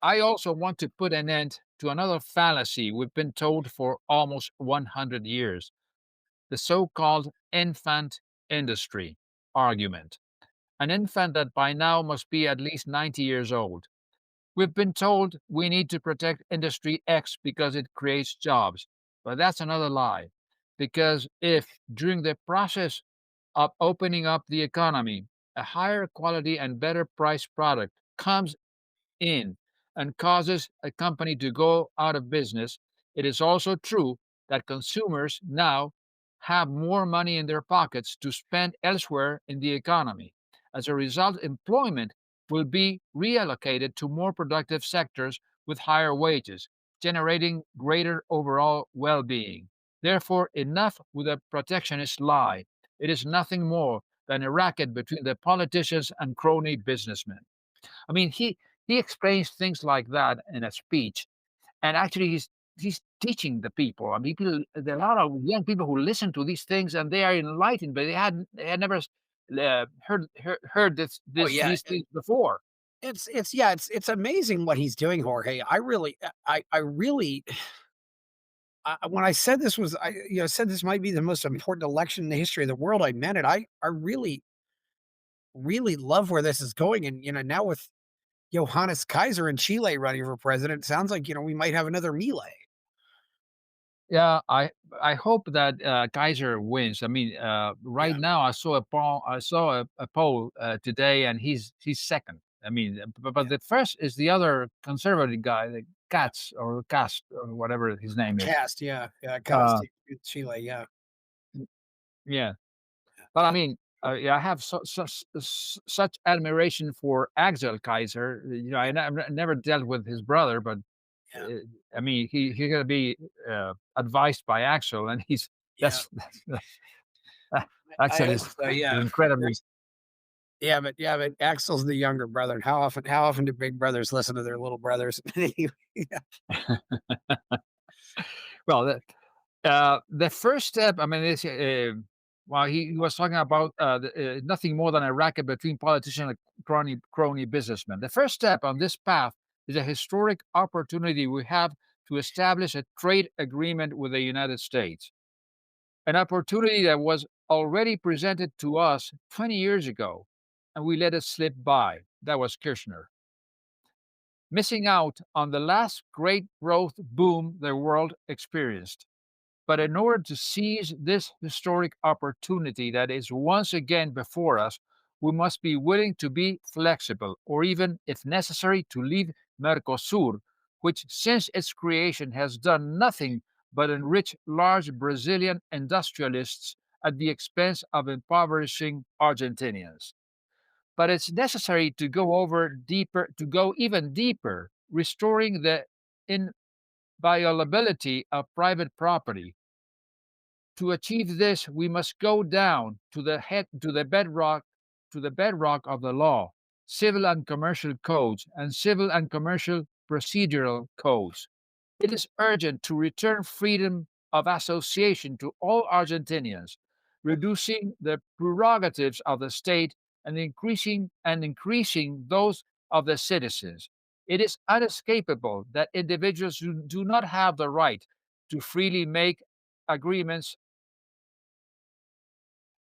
A: I also want to put an end to another fallacy we've been told for almost 100 years, the so called infant industry argument. An infant that by now must be at least 90 years old. We've been told we need to protect Industry X because it creates jobs, but that's another lie. Because if, during the process of opening up the economy, a higher quality and better priced product comes in and causes a company to go out of business, it is also true that consumers now have more money in their pockets to spend elsewhere in the economy. As a result, employment will be reallocated to more productive sectors with higher wages. generating greater overall well being. Therefore, enough with a protectionist lie. It is nothing more than a racket between the politicians and crony businessmen. I mean, he explains things like that in a speech, and actually he's teaching the people. I mean, there are a lot of young people who listen to these things, and they are enlightened, but they had never heard
B: Oh, yeah.
A: these things before.
B: It's amazing what he's doing, Jorge. I really when I said this was said this might be the most important election in the history of the world, I meant it. I really love where this is going, and now with Johannes Kaiser in Chile running for president, sounds like we might have another Milei.
A: Yeah, I hope that Kaiser wins. I mean, right
B: Yeah,
A: now I saw a poll today, and he's second. I mean, but
B: yeah,
A: the first is the other conservative guy, the Katz or Cast or whatever his name is.
B: Cast, yeah,
A: Uh,
B: Cast, Chile, yeah,
A: yeah, but I mean, yeah, I have such admiration for Axel Kaiser. I never dealt with his brother, but
B: yeah,
A: uh, I mean, he's gonna be advised by Axel, and he's
B: yeah.
A: that's
B: I
A: Axel
B: hope so,
A: is
B: yeah.
A: incredibly.
B: Yeah, but Axel's the younger brother, and how often do big brothers listen to their little brothers? Anyway, yeah,
A: Well, the first step, I mean, is well, he was talking about nothing more than a racket between politicians and crony businessmen. The first step on this path is a historic opportunity we have to establish a trade agreement with the United States, an opportunity that was already presented to us 20 years ago, and we let it slip by. That was Kirchner. Missing out on the last great growth boom the world experienced. But in order to seize this historic opportunity that is once again before us, we must be willing to be flexible, or even, if necessary, to leave Mercosur, which since its creation has done nothing but enrich large Brazilian industrialists at the expense of impoverishing Argentinians. But it's necessary to to go even deeper, restoring the inviolability of private property. To achieve this, we must go down to the bedrock of the law, civil and commercial codes, and civil and commercial procedural codes. It is urgent to return freedom of association to all Argentinians, reducing the prerogatives of the state and increasing those of the citizens. It is unescapable that individuals who do not have the right to freely make agreements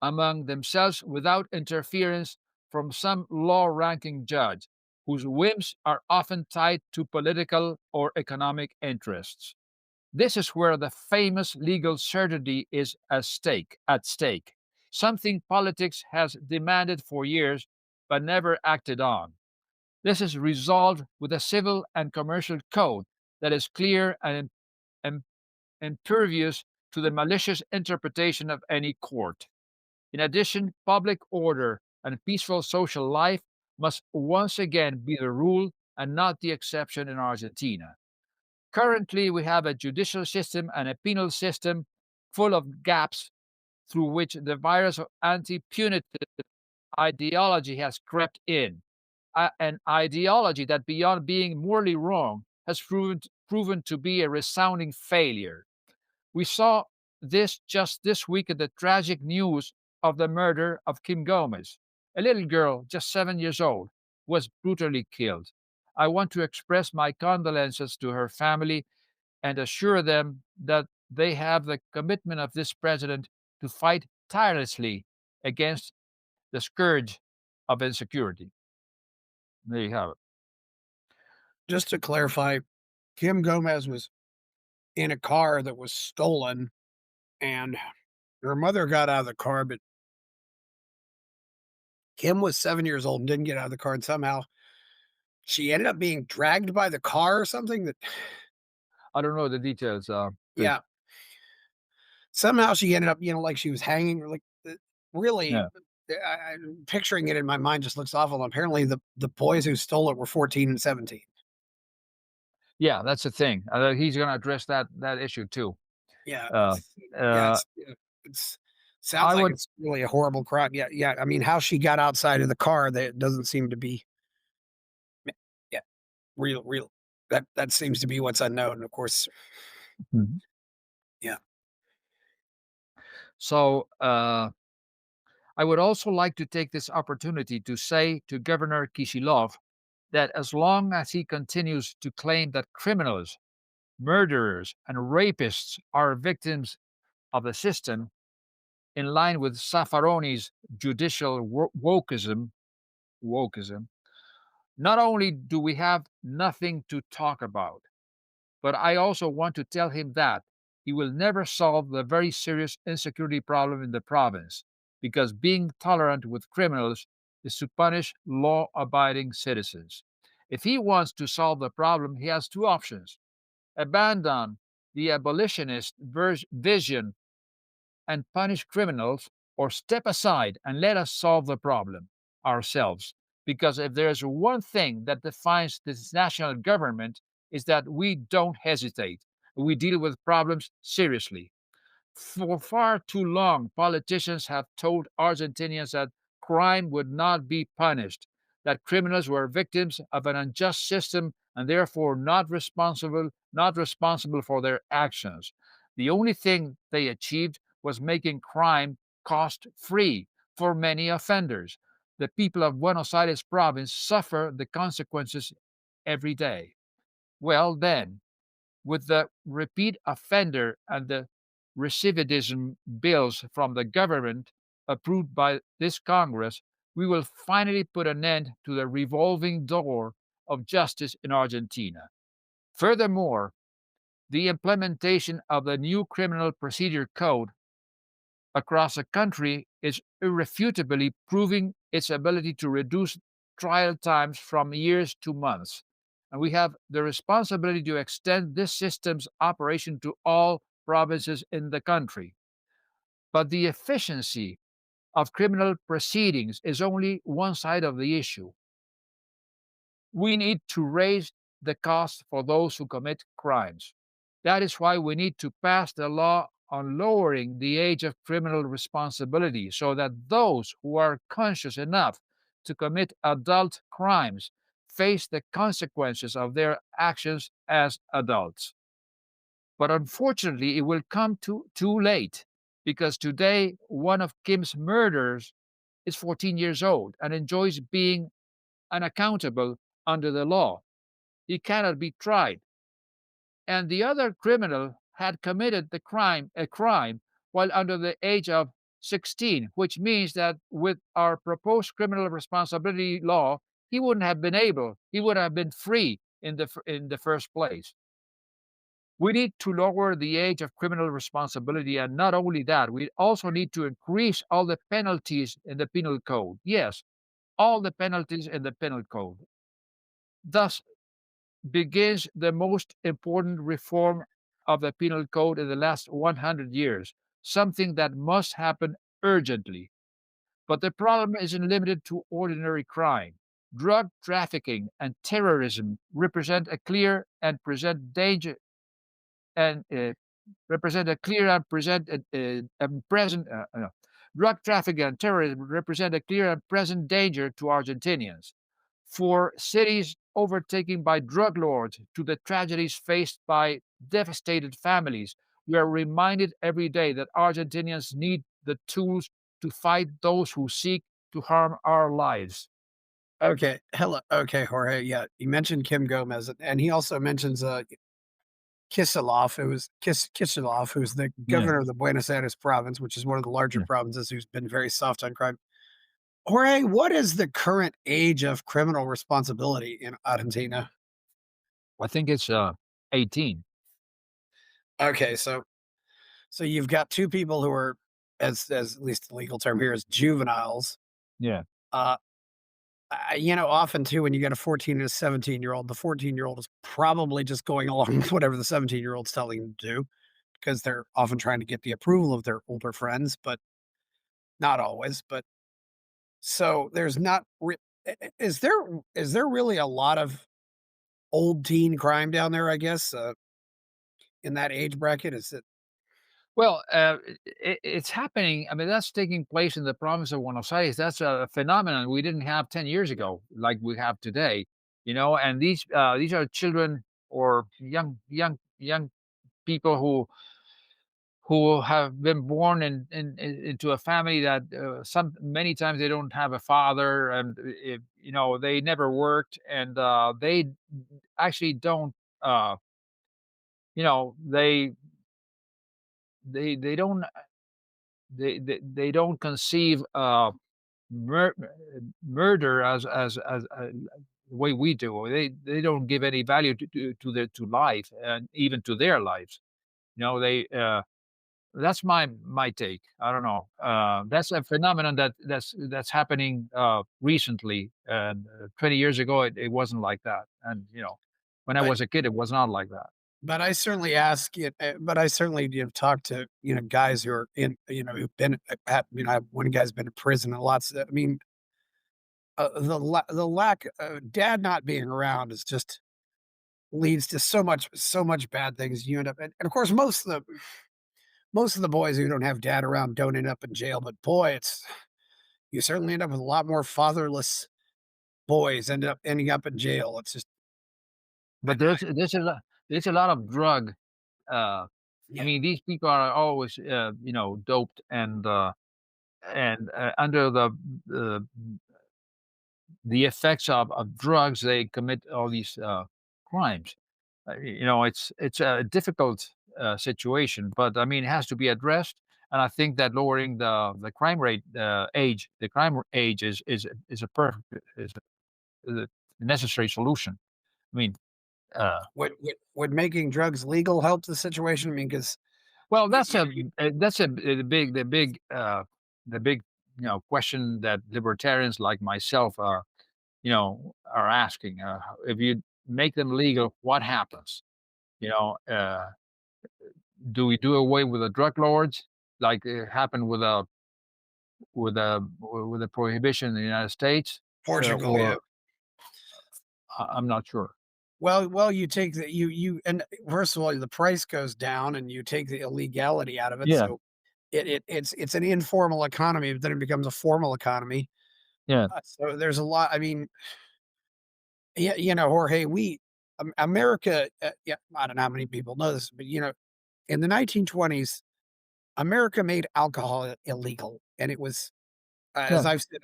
A: among themselves without interference from some law ranking judge, whose whims are often tied to political or economic interests. This is where the famous legal certainty is at stake, something politics has demanded for years but never acted on. This is resolved with a civil and commercial code that is clear and impervious to the malicious interpretation of any court. In addition, public order and peaceful social life must once again be the rule and not the exception in Argentina. Currently, we have a judicial system and a penal system full of gaps through which the virus of anti punitive ideology has crept in. An ideology that, beyond being morally wrong, has proven to be a resounding failure. We saw this just this week in the tragic news of the murder of Kim Gomez. A little girl, just 7 years old, was brutally killed. I want to express my condolences to her family and assure them that they have the commitment of this president to fight tirelessly against the scourge of insecurity. There you have it.
B: just to clarify, Kim Gomez was in a car that was stolen, and her mother got out of the car, but Kim was 7 years old and didn't get out of the car, and somehow she ended up being dragged by the car or something that
A: I don't know the details, please.
B: yeah, somehow she ended up, like she was hanging or like, really,
A: Yeah.
B: I'm picturing it in my mind just looks awful. Apparently the boys who stole it were 14 and 17.
A: Yeah, that's the thing. He's going to address that issue too.
B: Yeah,
A: Uh, uh,
B: it's sounds
A: I
B: like
A: would.
B: it's really a horrible crime. Yeah, yeah. I mean, how she got outside of the car, that doesn't seem to be. Yeah, real. That seems to be what's unknown. Of course.
A: Mhm.
B: Yeah.
A: So I would also like to take this opportunity to say to Governor Kishilov that as long as he continues to claim that criminals, murderers, and rapists are victims of the system, in line with Safaroni's judicial wokeism, not only do we have nothing to talk about, but I also want to tell him that he will never solve the very serious insecurity problem in the province, because being tolerant with criminals is to punish law abiding citizens. If he wants to solve the problem, he has two options: abandon the abolitionist vision and punish criminals, or step aside and let us solve the problem ourselves. Because if there's one thing that defines this national government, is that we don't hesitate. We deal with problems seriously. For far too long, politicians have told Argentinians that crime would not be punished, that criminals were victims of an unjust system and therefore not responsible for their actions. The only thing they achieved was making crime cost free for many offenders. The people of Buenos Aires province suffer the consequences every day. Well, then, with the repeat offender and the recidivism bills from the government approved by this Congress, we will finally put an end to the revolving door of justice in Argentina. Furthermore, the implementation of the new criminal procedure code across the country is irrefutably proving its ability to reduce trial times from years to months. And we have the responsibility to extend this system's operation to all provinces in the country. But the efficiency of criminal proceedings is only one side of the issue. We need to raise the cost for those who commit crimes. That is why we need to pass the law on lowering the age of criminal responsibility so that those who are conscious enough to commit adult crimes face the consequences of their actions as adults. But unfortunately, it will come too late, because today one of Kim's murderers is 14 years old and enjoys being unaccountable under the law. He cannot be tried. And the other criminal had committed a crime while under the age of 16, which means that with our proposed criminal responsibility law, he would have been free in the first place. We need to lower the age of criminal responsibility, and not only that, we also need to increase all the penalties in the penal code. Yes, all the penalties in the penal code. Thus begins the most important reform of the penal code in the last 100 years, something that must happen urgently. But the problem isn't limited to ordinary crime. Drug trafficking and terrorism represent a clear and present danger and represent a clear and present and present drug trafficking and terrorism represent a clear and present danger to Argentinians. For cities overtaken by drug lords to the tragedies faced by devastated families, we are reminded every day that Argentinians need the tools to fight those who seek to harm our lives.
B: Okay. Hello. Okay, Jorge. Yeah, you mentioned Kim Gomez, and he also mentions Kisilov, who's the
A: Yeah,
B: governor of the Buenos Aires province, which is one of the larger
A: yeah.
B: provinces, who's been very soft on crime. Jorge, what is the current age of criminal responsibility in Argentina?
A: I think it's 18.
B: Okay, so you've got two people who are, as at least the legal term here is juveniles.
A: Yeah.
B: Uh, often too, when you get a 14 and a 17-year-old, the 14-year-old is probably just going along with whatever the 17-year-old's telling them to do, because they're often trying to get the approval of their older friends, but not always. But so there's not. Is there really a lot of old teen crime down there, I guess, in that age bracket? Is it
A: Well, it's happening. I mean, that's taking place in the province of Buenos Aires. That's a phenomenon we didn't have 10 years ago, like we have today. And these are children or young people who have been born into a family that some many times they don't have a father, and they never worked, and they actually don't. Uh, they don't they don't conceive mur- murder as the way we do. They don't give any value to life and even to their lives. They That's my take. I don't know. That's a phenomenon that's happening recently. And 20 years ago, it wasn't like that. And when I
B: but
A: was a kid, it was not like that.
B: but I certainly ask it, but I certainly, talk to, guys who are who've been at, one guy's been in prison and lots of, I mean, the lack of dad not being around is just leads to so much bad things. You end up, and of course, most of the boys who don't have dad around don't end up in jail, but boy, you certainly end up with a lot more fatherless boys ending up in jail. It's just,
A: But there's a lot of drug. Uh, I
B: yeah,
A: mean, these people are always doped and under uh, the effects of drugs, they commit all these crimes. It's a difficult situation, but I mean, it has to be addressed. And I think that lowering the crime rate the crime age is a perfect is a necessary solution. I mean, uh,
B: would making drugs legal help the situation? I mean, because
A: well,
B: you, you, you,
A: that's the big question that libertarians like myself are asking. If you make them legal, what happens? You know, uh, do we do away with the drug lords like it happened with a prohibition in the United States,
B: Portugal, yeah.
A: or I'm not sure.
B: Well, you take the and first of all, the price goes down, and you take the illegality out of it.
A: Yeah,
B: So it's an informal economy, but then it becomes a formal economy.
A: yeah,
B: So there's a lot. I mean, yeah, Jorge, America. Yeah, I don't know how many people know this, but in the 1920s, America made alcohol illegal, and it was, as
A: yeah,
B: I've said,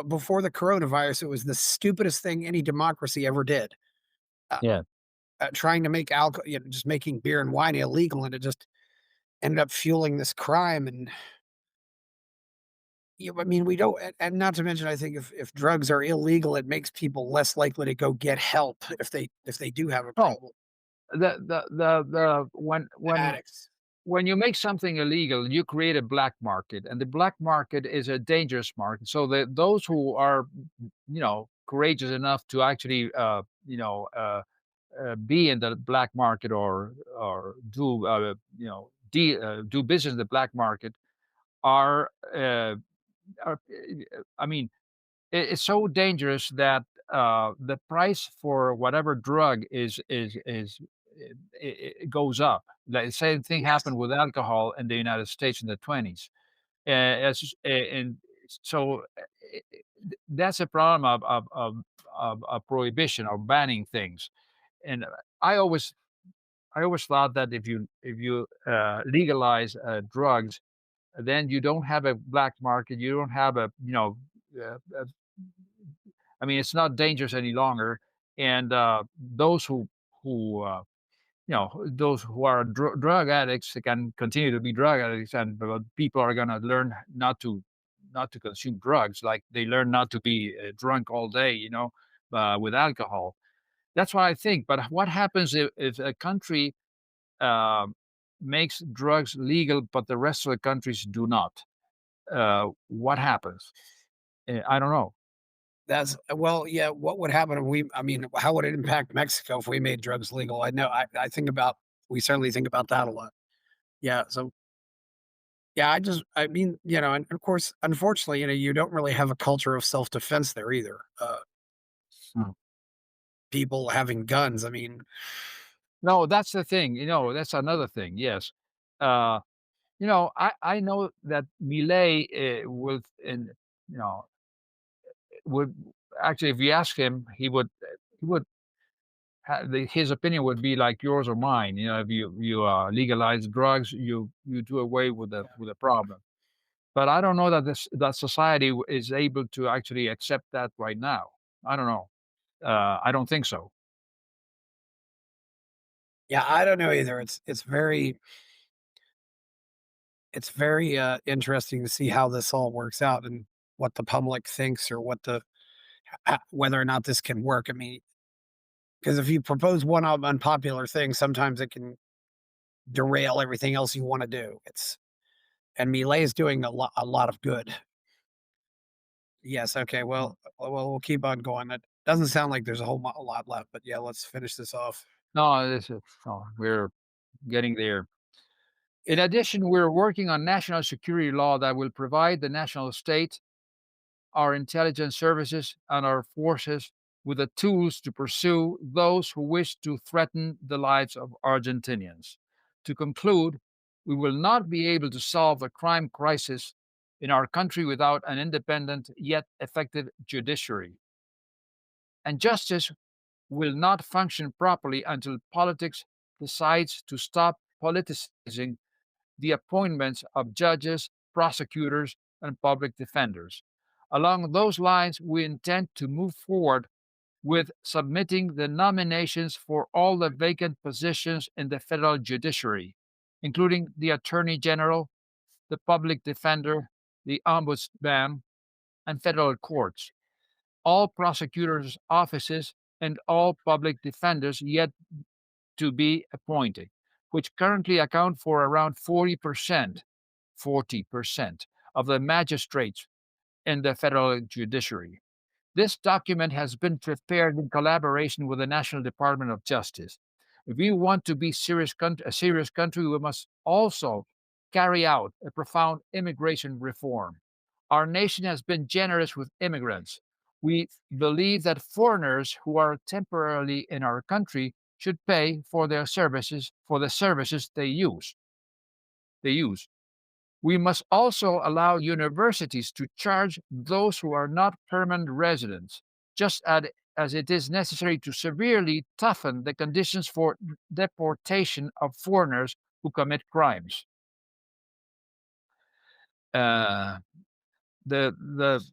B: before the coronavirus, it was the stupidest thing any democracy ever did. Uh,
A: yeah.
B: trying to make alcohol, just making beer and wine illegal, and it just ended up fueling this crime. And I mean, we don't, and not to mention, I think if drugs are illegal, it makes people less likely to go get help if they do have a
A: Oh,
B: problem.
A: the
B: Addicts.
A: when you make something illegal, you create a black market, and the black market is a dangerous market. So that those who are, courageous enough to actually, be in the black market or do business in the black market are, I mean, it's so dangerous that the price for whatever drug is it goes up. The same thing
B: Yes.
A: happened with alcohol in the United States in the 20s. And so that's a problem of prohibition or banning things. And I always thought that if you legalize drugs, then you don't have a black market. You don't have I mean, it's not dangerous any longer. And those those who are drug addicts can continue to be drug addicts, and but people are gonna learn not to consume drugs, like they learn not to be drunk all day, with alcohol. That's what I think. But what happens if a country um, makes drugs legal, but the rest of the countries do not? What happens? I don't know.
B: That's well, yeah. What would happen if I mean, how would it impact Mexico if we made drugs legal? I know. I think about. We certainly think about that a lot. Yeah. So yeah, I mean, and of course, unfortunately, you don't really have a culture of self defense there either.
A: Mm.
B: people having guns. I mean,
A: No, that's the thing. That's another thing. Yes. Uh, I know that Millet will, and you know, would actually, if you ask him, he would his opinion would be like yours or mine. If you legalize drugs, you do away with the problem. But I don't know that that society is able to actually accept that right now. I don't know. I don't think so.
B: yeah, I don't know either. It's very interesting to see how this all works out and what the public thinks or whether or not this can work. I mean, because if you propose one unpopular thing, sometimes it can derail everything else you want to do. And Millet is doing a lot of good. Yes. Okay. We'll keep on going. It doesn't sound like there's a lot left, but yeah, let's finish this off.
A: No, we're getting there. In
B: Yeah.
A: addition, we're working on national security law that will provide the national state, our intelligence services, and our forces with the tools to pursue those who wish to threaten the lives of Argentinians. To conclude, we will not be able to solve the crime crisis in our country without an independent yet effective judiciary. And justice will not function properly until politics decides to stop politicizing the appointments of judges, prosecutors, and public defenders. Along those lines, we intend to move forward with submitting the nominations for all the vacant positions in the federal judiciary, including the Attorney General, the Public Defender, the Ombudsman, and federal courts, all prosecutors' offices, and all public defenders yet to be appointed, which currently account for around 40% of the magistrates in the federal judiciary. This document has been prepared in collaboration with the National Department of Justice. If we want to be a serious country, we must also carry out a profound immigration reform. Our nation has been generous with immigrants. We believe that foreigners who are temporarily in our country should pay for the services they use. We must also allow universities to charge those who are not permanent residents, just as it is necessary to severely toughen the conditions for deportation of foreigners who commit crimes. Uh, the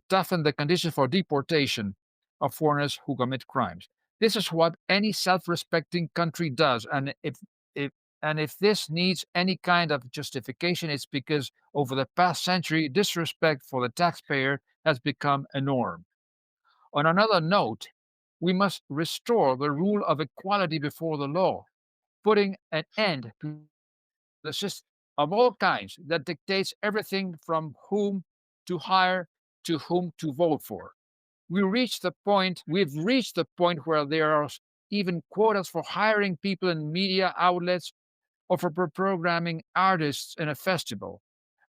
A: toughen the conditions for deportation of foreigners who commit crimes. This is what any self-respecting country does, and if this needs any kind of justification, it's because over the past century, disrespect for the taxpayer has become a norm. On another note, we must restore the rule of equality before the law, putting an end to the system of all kinds that dictates everything from whom to hire to whom to vote for. We've reached the point where there are even quotas for hiring people in media outlets or for programming artists in a festival,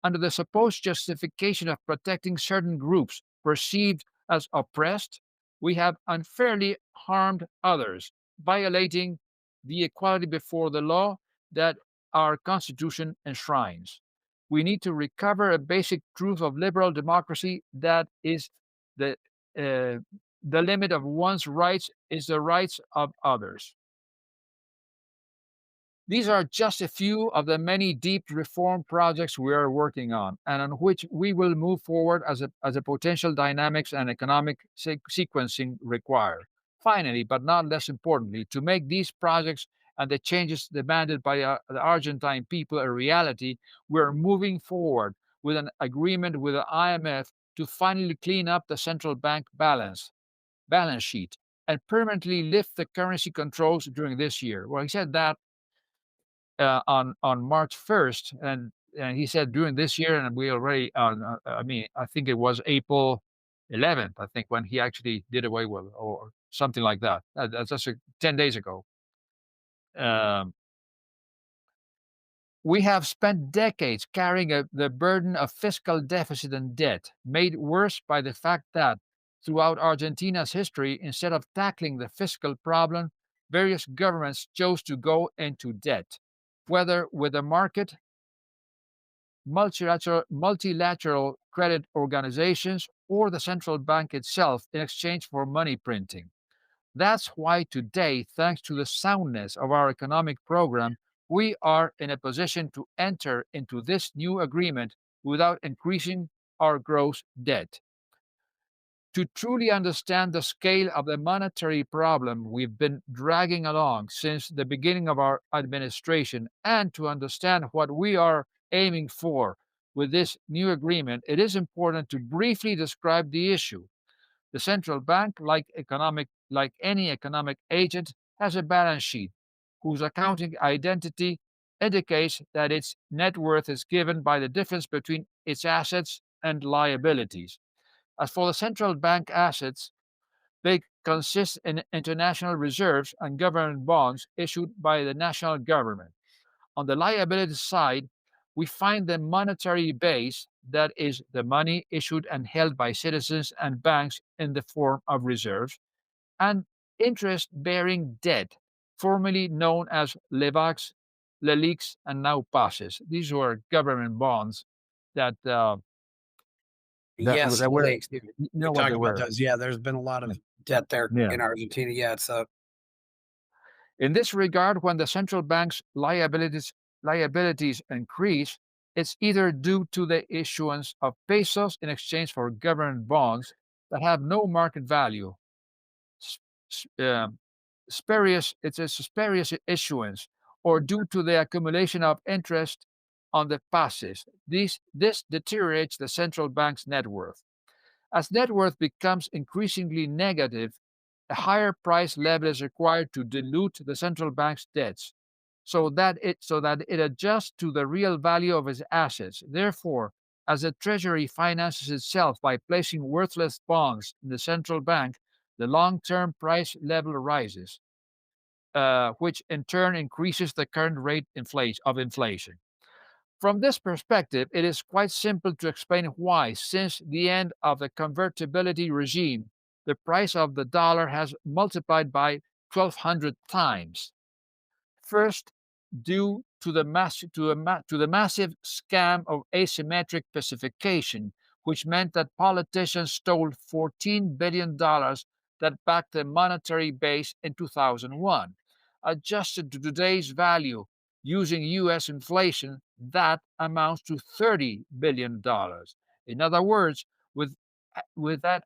A: under the supposed justification of protecting certain groups perceived as oppressed. We have unfairly harmed others, violating the equality before the law that our Constitution enshrines. We need to recover a basic truth of liberal democracy, that is the uh, the limit of one's rights is the rights of others. These are just a few of the many deep reform projects we are working on and on which we will move forward as a potential dynamics and economic sequencing require. Finally, but not less importantly, to make these projects and the changes demanded by the Argentine people a reality, we're moving forward with an agreement with the IMF to finally clean up the central bank balance sheet and permanently lift the currency controls during this year. Well, he said that on March 1st, and he said during this year, and we already, I mean, I think it was April 11th, I think, when he actually did away with, or something like that. That's just 10 days ago. Um, we have spent decades carrying the burden of fiscal deficit and debt, made worse by the fact that Throughout Argentina's history, instead of tackling the fiscal problem, various governments chose to go into debt, whether with the market, multilateral credit organizations, or the central bank itself in exchange for money printing. That's why today, thanks to the soundness of our economic program, we are in a position to enter into this new agreement without increasing our gross debt. To truly understand the scale of the monetary problem we've been dragging along since the beginning of our administration, and to understand what we are aiming for with this new agreement, it is important to briefly describe the issue. The central bank, like any economic agent, has a balance sheet whose accounting identity indicates that its net worth is given by the difference between its assets and liabilities. As for the central bank assets, they consist in international reserves and government bonds issued by the national government. On the liability side, we find the monetary base, that is, the money issued and held by citizens and banks in the form of reserves, and interest bearing debt, formerly known as LEVAX, LELIX, and now PASES. These were government bonds that
B: Yes,
A: that were,
B: lakes. You
A: you
B: we
A: know what
B: talked
A: they
B: about
A: were.
B: those. Yeah, there's been a lot of debt there
A: Yeah.
B: in Argentina. Yeah, so
A: In this regard, when the central bank's liabilities increase, it's either due to the issuance of pesos in exchange for government bonds that have no market value, s- s- um, it's a spurious issuance, or due to the accumulation of interest on the passes. This deteriorates the central bank's net worth. As net worth becomes increasingly negative, a higher price level is required to dilute the central bank's debts so that it adjusts to the real value of its assets. Therefore, as the treasury finances itself by placing worthless bonds in the central bank, the long-term price level rises, which in turn increases the current rate of inflation. From this perspective, it is quite simple to explain why, since the end of the convertibility regime, the price of the dollar has multiplied by 1,200 times. First, due to the massive scam of asymmetric pacification, which meant that politicians stole $14 billion that backed the monetary base in 2001. Adjusted to today's value, using US inflation, that amounts to $30 billion. In other words, with, with that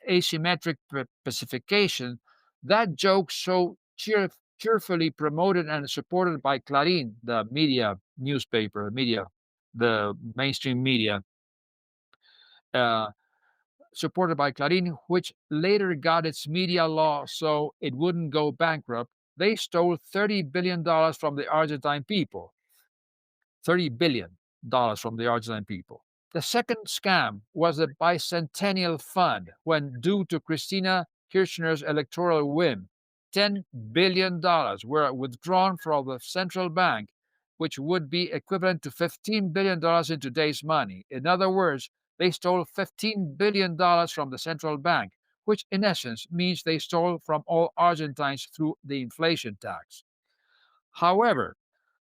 A: asymmetric pacification, that joke so cheerfully promoted and supported by Clarín, the the mainstream media, uh, supported by Clarín, which later got its media law so it wouldn't go bankrupt. They stole $30 billion from the Argentine people. $30 billion from the Argentine people. The second scam was the bicentennial fund, when, due to Christina Kirchner's electoral whim, $10 billion were withdrawn from the central bank, which would be equivalent to $15 billion in today's money. In other words, they stole $15 billion from the central bank, which in essence means they stole from all Argentines through the inflation tax. However,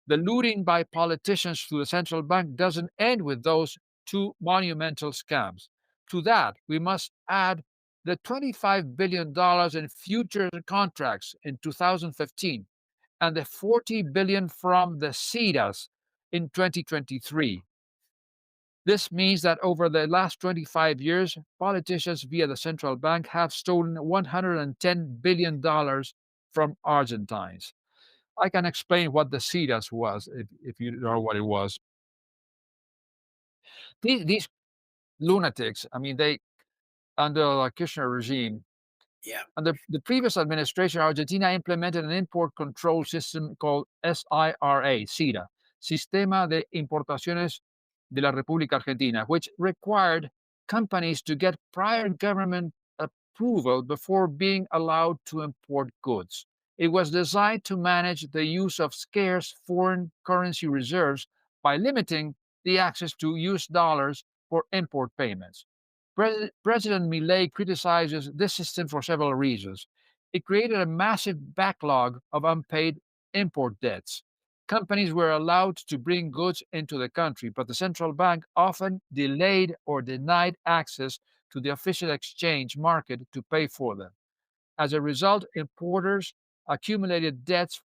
A: the looting by politicians through the central bank doesn't end with those two monumental scams. To that, we must add the $25 billion in future contracts in 2015 and the $40 billion from the CEDAs in 2023. This means that over the last 25 years, politicians via the central bank have stolen $110 billion from Argentines. I can explain what the CEDAS was if you know what it was. These lunatics, I mean, they, under the Kirchner regime,
B: yeah.
A: under the previous administration, Argentina implemented an import control system called SIRA, Sistema de Importaciones de la República Argentina, which required companies to get prior government approval before being allowed to import goods. It was designed to manage the use of scarce foreign currency reserves by limiting the access to US dollars for import payments. President Milei criticizes this system for several reasons. It created a massive backlog of unpaid import debts. Companies were allowed to bring goods into the country, but the central bank often delayed or denied access to the official exchange market to pay for them. As a result, importers accumulated debts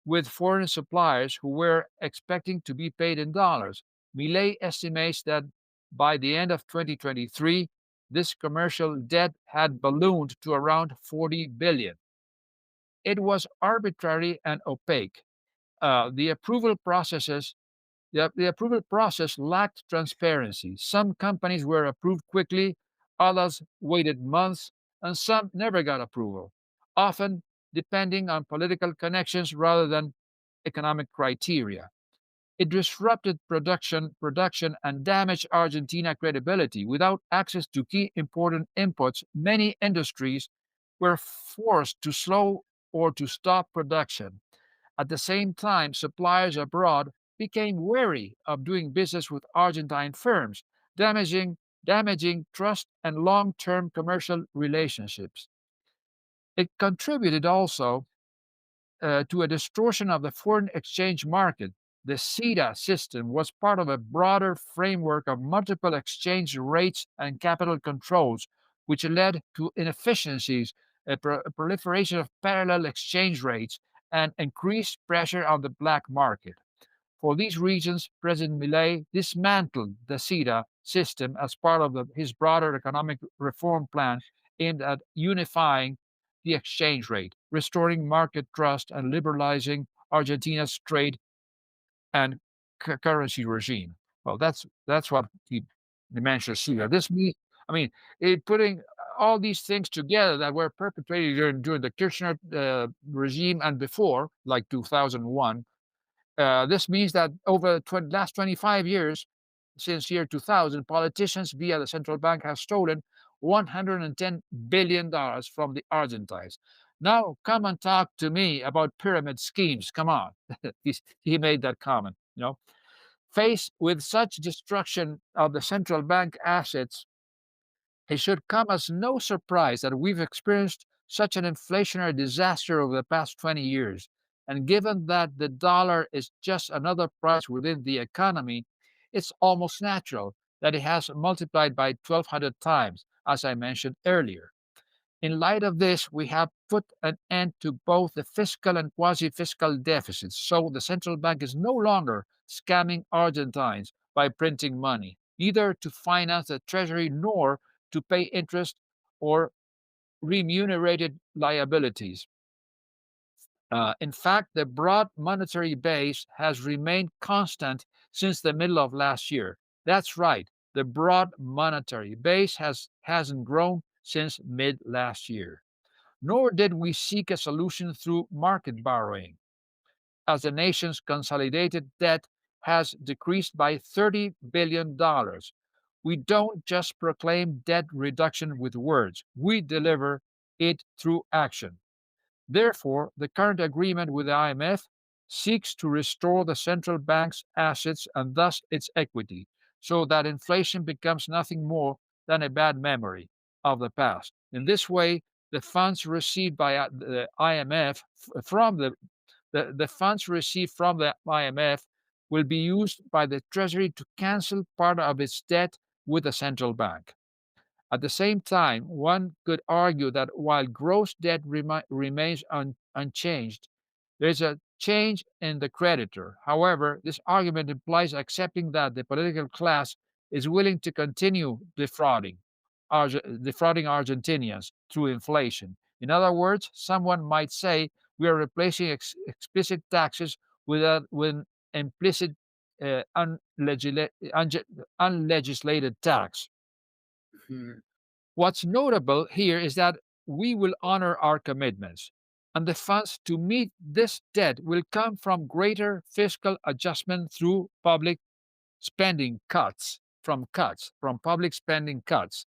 A: with foreign suppliers who were expecting to be paid in dollars. Millet estimates that by the end of 2023, this commercial debt had ballooned to around 40 billion. It was arbitrary and opaque. The approval processes the approval process lacked transparency. Some companies were approved quickly, others waited months, and some never got approval, often depending on political connections rather than economic criteria. It disrupted production and damaged Argentina credibility. Without access to key important inputs, many industries were forced to slow or to stop production. At the same time, suppliers abroad became wary of doing business with Argentine firms, damaging trust and long-term commercial relationships. It contributed also to a distortion of the foreign exchange market. The CETA system was part of a broader framework of multiple exchange rates and capital controls, which led to inefficiencies, a proliferation of parallel exchange rates, and increased pressure on the black market. For these reasons, President Millet dismantled the CETA system as part of his broader economic reform plan aimed at unifying the exchange rate, restoring market trust, and liberalizing Argentina's trade and currency regime. Well, that's what he mentions here. This means, I mean, putting all these things together that were perpetrated during the Kirchner regime and before, like 2001. This means that over the last 25 years, since year 2000, politicians via the central bank have stolen $110 billion from the Argentines. Now come and talk to me about pyramid schemes. Come on. He made that comment. Faced with such destruction of the central bank assets, it should come as no surprise that we've experienced such an inflationary disaster over the past 20 years. And given that the dollar is just another price within the economy, it's almost natural that it has multiplied by 1,200 times, as I mentioned earlier. In light of this, we have put an end to both the fiscal and quasi fiscal deficits, so the central bank is no longer scamming Argentines by printing money, either to finance the treasury nor to pay interest or remunerated liabilities. In fact, the broad monetary base has remained constant since the middle of last year. That's right, the broad monetary base hasn't grown since mid last year. Nor did we seek a solution through market borrowing, as the nation's consolidated debt has decreased by $30 billion. We don't just proclaim debt reduction with words, we deliver it through action. Therefore, the current agreement with the IMF seeks to restore the central bank's assets and thus its equity, so that inflation becomes nothing more than a bad memory of the past. In this way, the funds received by the IMF from the funds received from the IMF will be used by the Treasury to cancel part of its debt with the central bank. At the same time, one could argue that while gross debt remains unchanged, there is a change in the creditor. However, this argument implies accepting that the political class is willing to continue defrauding Argentinians through inflation. In other words, someone might say we are replacing explicit taxes with implicit unlegislated tax.
B: Mhm.
A: What's notable here is that we will honor our commitments, and the funds to meet this debt will come from greater fiscal adjustment through public spending cuts, from public spending cuts.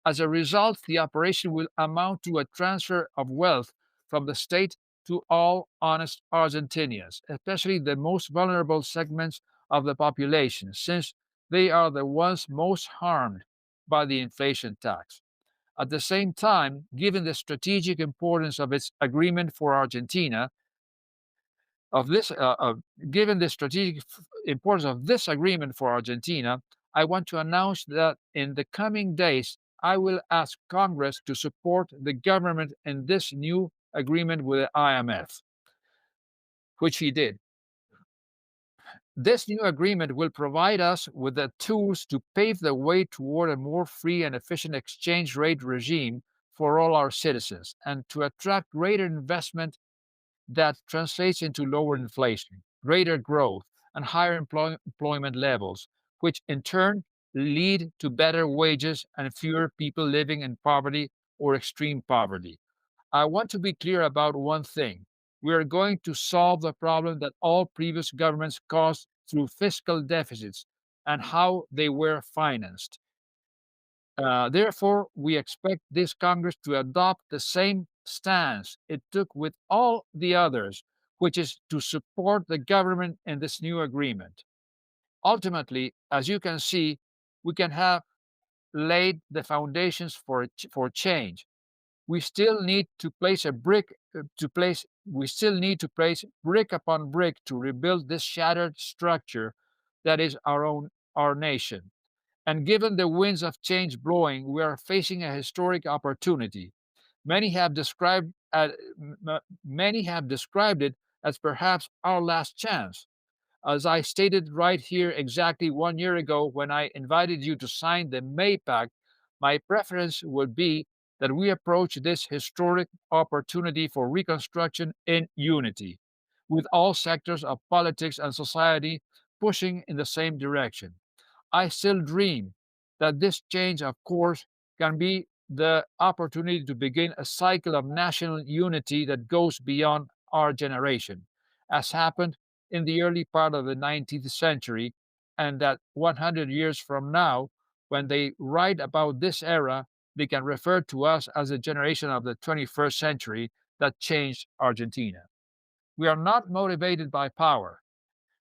A: As a result, the operation will amount to a transfer of wealth from the state to all honest Argentinians, especially the most vulnerable segments of the population, since they are the ones most harmed by the inflation tax. At the same time, given the strategic importance of its agreement for Argentina, of this, given the strategic importance of this agreement for Argentina, I want to announce that in the coming days, I will ask Congress to support the government in this new agreement with the IMF, which he did. This new agreement will provide us with the tools to pave the way toward a more free and efficient exchange rate regime for all our citizens and to attract greater investment that translates into lower inflation, greater growth, and higher employment levels, which in turn lead to better wages and fewer people living in poverty or extreme poverty. I want to be clear about one thing. We are going to solve the problem that all previous governments caused through fiscal deficits and how they were financed. Therefore, we expect this Congress to adopt the same stance it took with all the others, which is to support the government in this new agreement. Ultimately, as you can see, we can have laid the foundations for change. We still need to place a brick to place we still need to place brick upon brick to rebuild this shattered structure that is our nation. And given the winds of change blowing, we are facing a historic opportunity. Many have described many have described it as perhaps our last chance. As I stated right here exactly 1 year ago when I invited you to sign the May Pact, my preference would be that we approach this historic opportunity for reconstruction in unity, with all sectors of politics and society pushing in the same direction. I still dream that this change of course can be the opportunity to begin a cycle of national unity that goes beyond our generation, as happened in the early part of the 19th century, and that 100 years from now, when they write about this era, they can refer to us as a generation of the 21st century that changed Argentina. We are not motivated by power.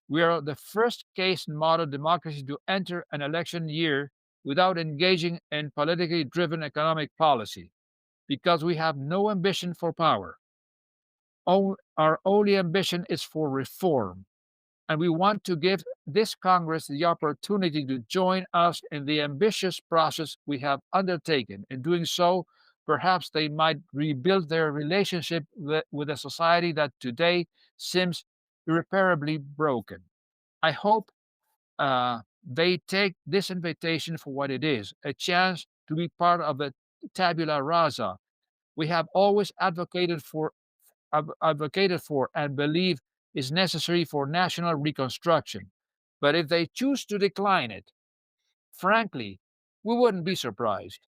A: We are the first case in modern democracy to enter an election year without engaging in politically driven economic policy because we have no ambition for power. Our only ambition is for reform. And we want to give this Congress the opportunity to join us in the ambitious process we have undertaken. In doing so, perhaps they might rebuild their relationship with a society that today seems irreparably broken. I hope they take this invitation for what it is, a chance to be part of the tabula rasa we have always advocated for and believe is necessary for national reconstruction. But if they choose to decline it, frankly, we wouldn't be surprised.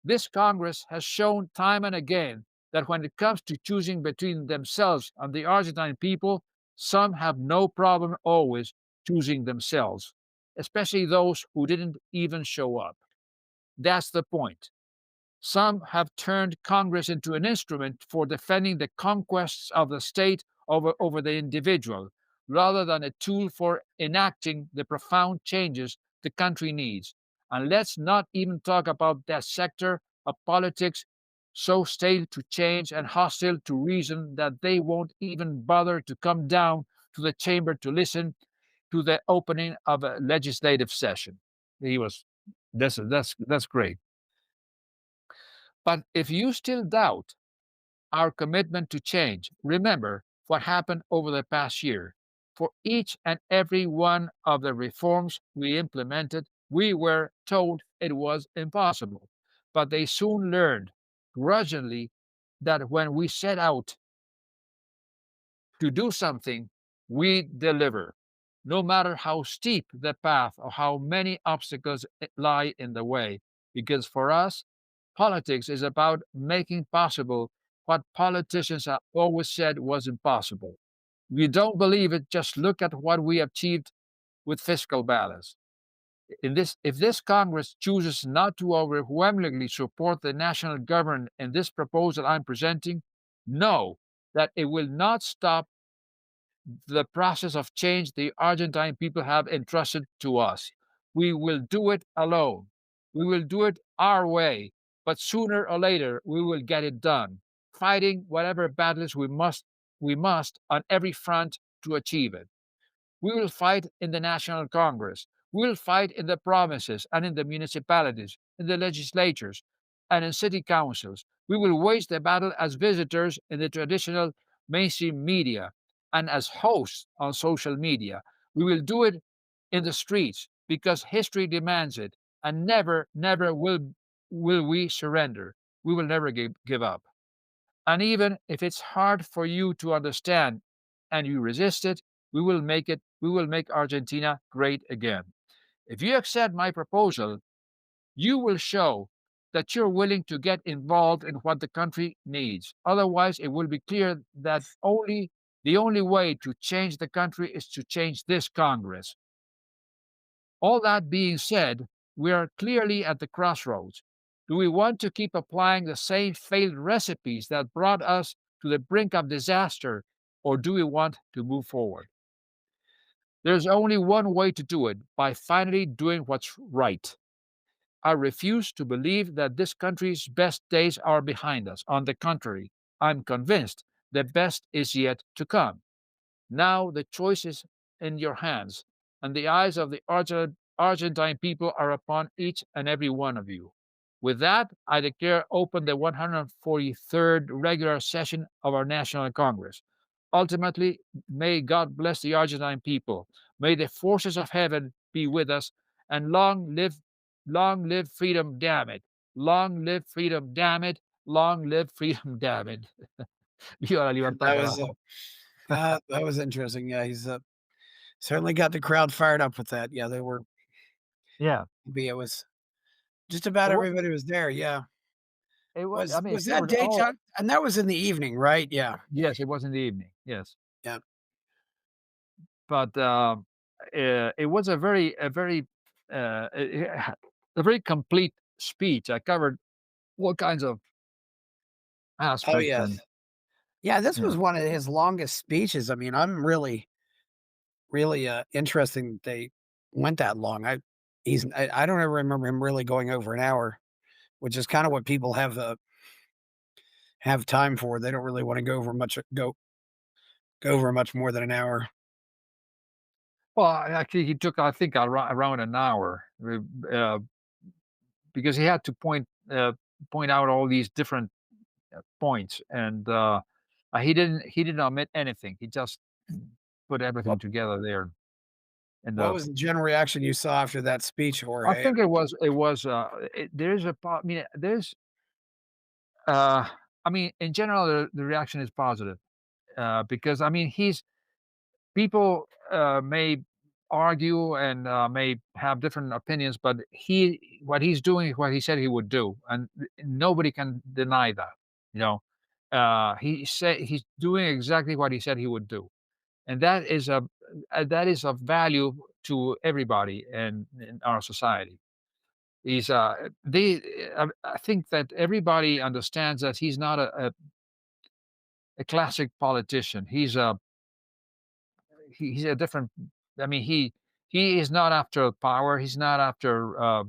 A: This Congress has shown time and again that when it comes to choosing between themselves and the Argentine people, some have no problem always choosing themselves, especially those who didn't even show up. That's the point. Some have turned Congress into an instrument for defending the conquests of the state over the individual, rather than a tool for enacting the profound changes the country needs. And let's not even talk about that sector of politics so stale to change and hostile to reason that they won't even bother to come down to the chamber to listen to the opening of a legislative session. He was that's great. But if you still doubt our commitment to change, remember what happened over the past year. For each and every one of the reforms we implemented, we were told it was impossible. But they soon learned, grudgingly, that when we set out to do something, we deliver, no matter how steep the path or how many obstacles lie in the way. Because for us, politics is about making possible what politicians have always said was impossible. If you don't believe it, just look at what we achieved with fiscal balance. If this Congress chooses not to overwhelmingly support the national government in this proposal I'm presenting, know that it will not stop the process of change the Argentine people have entrusted to us. We will do it alone. We will do it our way, but sooner or later we will get it done, fighting whatever battles we must on every front to achieve it. We will fight in the National Congress. We will fight in the provinces and in the municipalities, in the legislatures, and in city councils. We will wage the battle as visitors in the traditional mainstream media and as hosts on social media. We will do it in the streets because history demands it, and never, never will we surrender. We will never give up. And even if it's hard for you to understand and you resist it, we will make Argentina great again. If you accept my proposal, you will show that you're willing to get involved in what the country needs. Otherwise, it will be clear that the only way to change the country is to change this Congress. All that being said, we are clearly at the crossroads. Do we want to keep applying the same failed recipes that brought us to the brink of disaster, or do we want to move forward? There's only one way to do it, by finally doing what's right. I refuse to believe that this country's best days are behind us. On the contrary, I'm convinced the best is yet to come. Now the choice is in your hands, and the eyes of the Argentine people are upon each and every one of you. With that, I declare open the 143rd regular session of our National Congress. Ultimately, may God bless the Argentine people. May the forces of heaven be with us, and long live freedom, damn it. Long live freedom, damn it. Long live freedom, damn it. Viva la libertad,
B: That was
A: carajo.
B: that was interesting. Yeah, he's certainly got the crowd fired up with that. Yeah, they were.
A: Yeah.
B: It was just about
A: It was,
B: everybody was there. Yeah,
A: I mean,
B: was
A: they
B: that
A: were all,
B: daytime? And that was in the evening, right? Yeah,
A: yes, it was in the evening. Yes.
B: yeah.
A: But it was a very complete speech. I covered all kinds of
B: Oh
A: aspects,
B: yes,
A: and
B: yeah. This
A: you know,
B: was one of his longest speeches. I mean, I'm really interesting that they went that long. I don't ever remember him really going over an hour, which is kind of what people have time for. They don't really want to go over much more than an hour.
A: well, actually, he took, I think, around an hour, because he had to point out all these different points, and he didn't omit anything. He just put everything
B: What
A: together there. And
B: what was the general reaction you saw after that speech,
A: I
B: Jorge?
A: think there's I mean, uh, in general, the reaction is positive, because I mean, he's people may argue and may have different opinions, but what he's doing is what he said he would do, and nobody can deny that. You know, he said he's doing exactly what he said he would do, and that is of value to everybody in our society. He's they I think that everybody understands that he's not a classic politician. He's a different. I mean, he is not after power. He's not after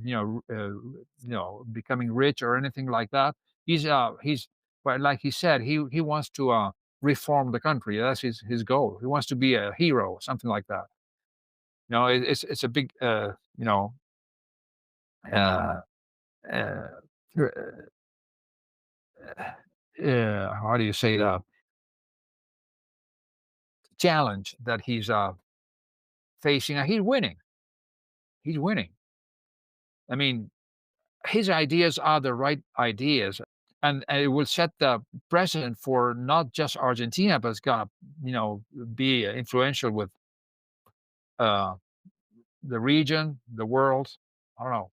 A: becoming rich or anything like that. He's but like he said, he wants to reform the country. That's his goal. He wants to be a hero, something like that. It's a big uh, uh, how do you say that, challenge that he's facing. And he's winning. He's winning. I mean, his ideas are the right ideas, and it will set the precedent for not just Argentina, but it's gonna, be influential with uh, the region, the world. I don't know.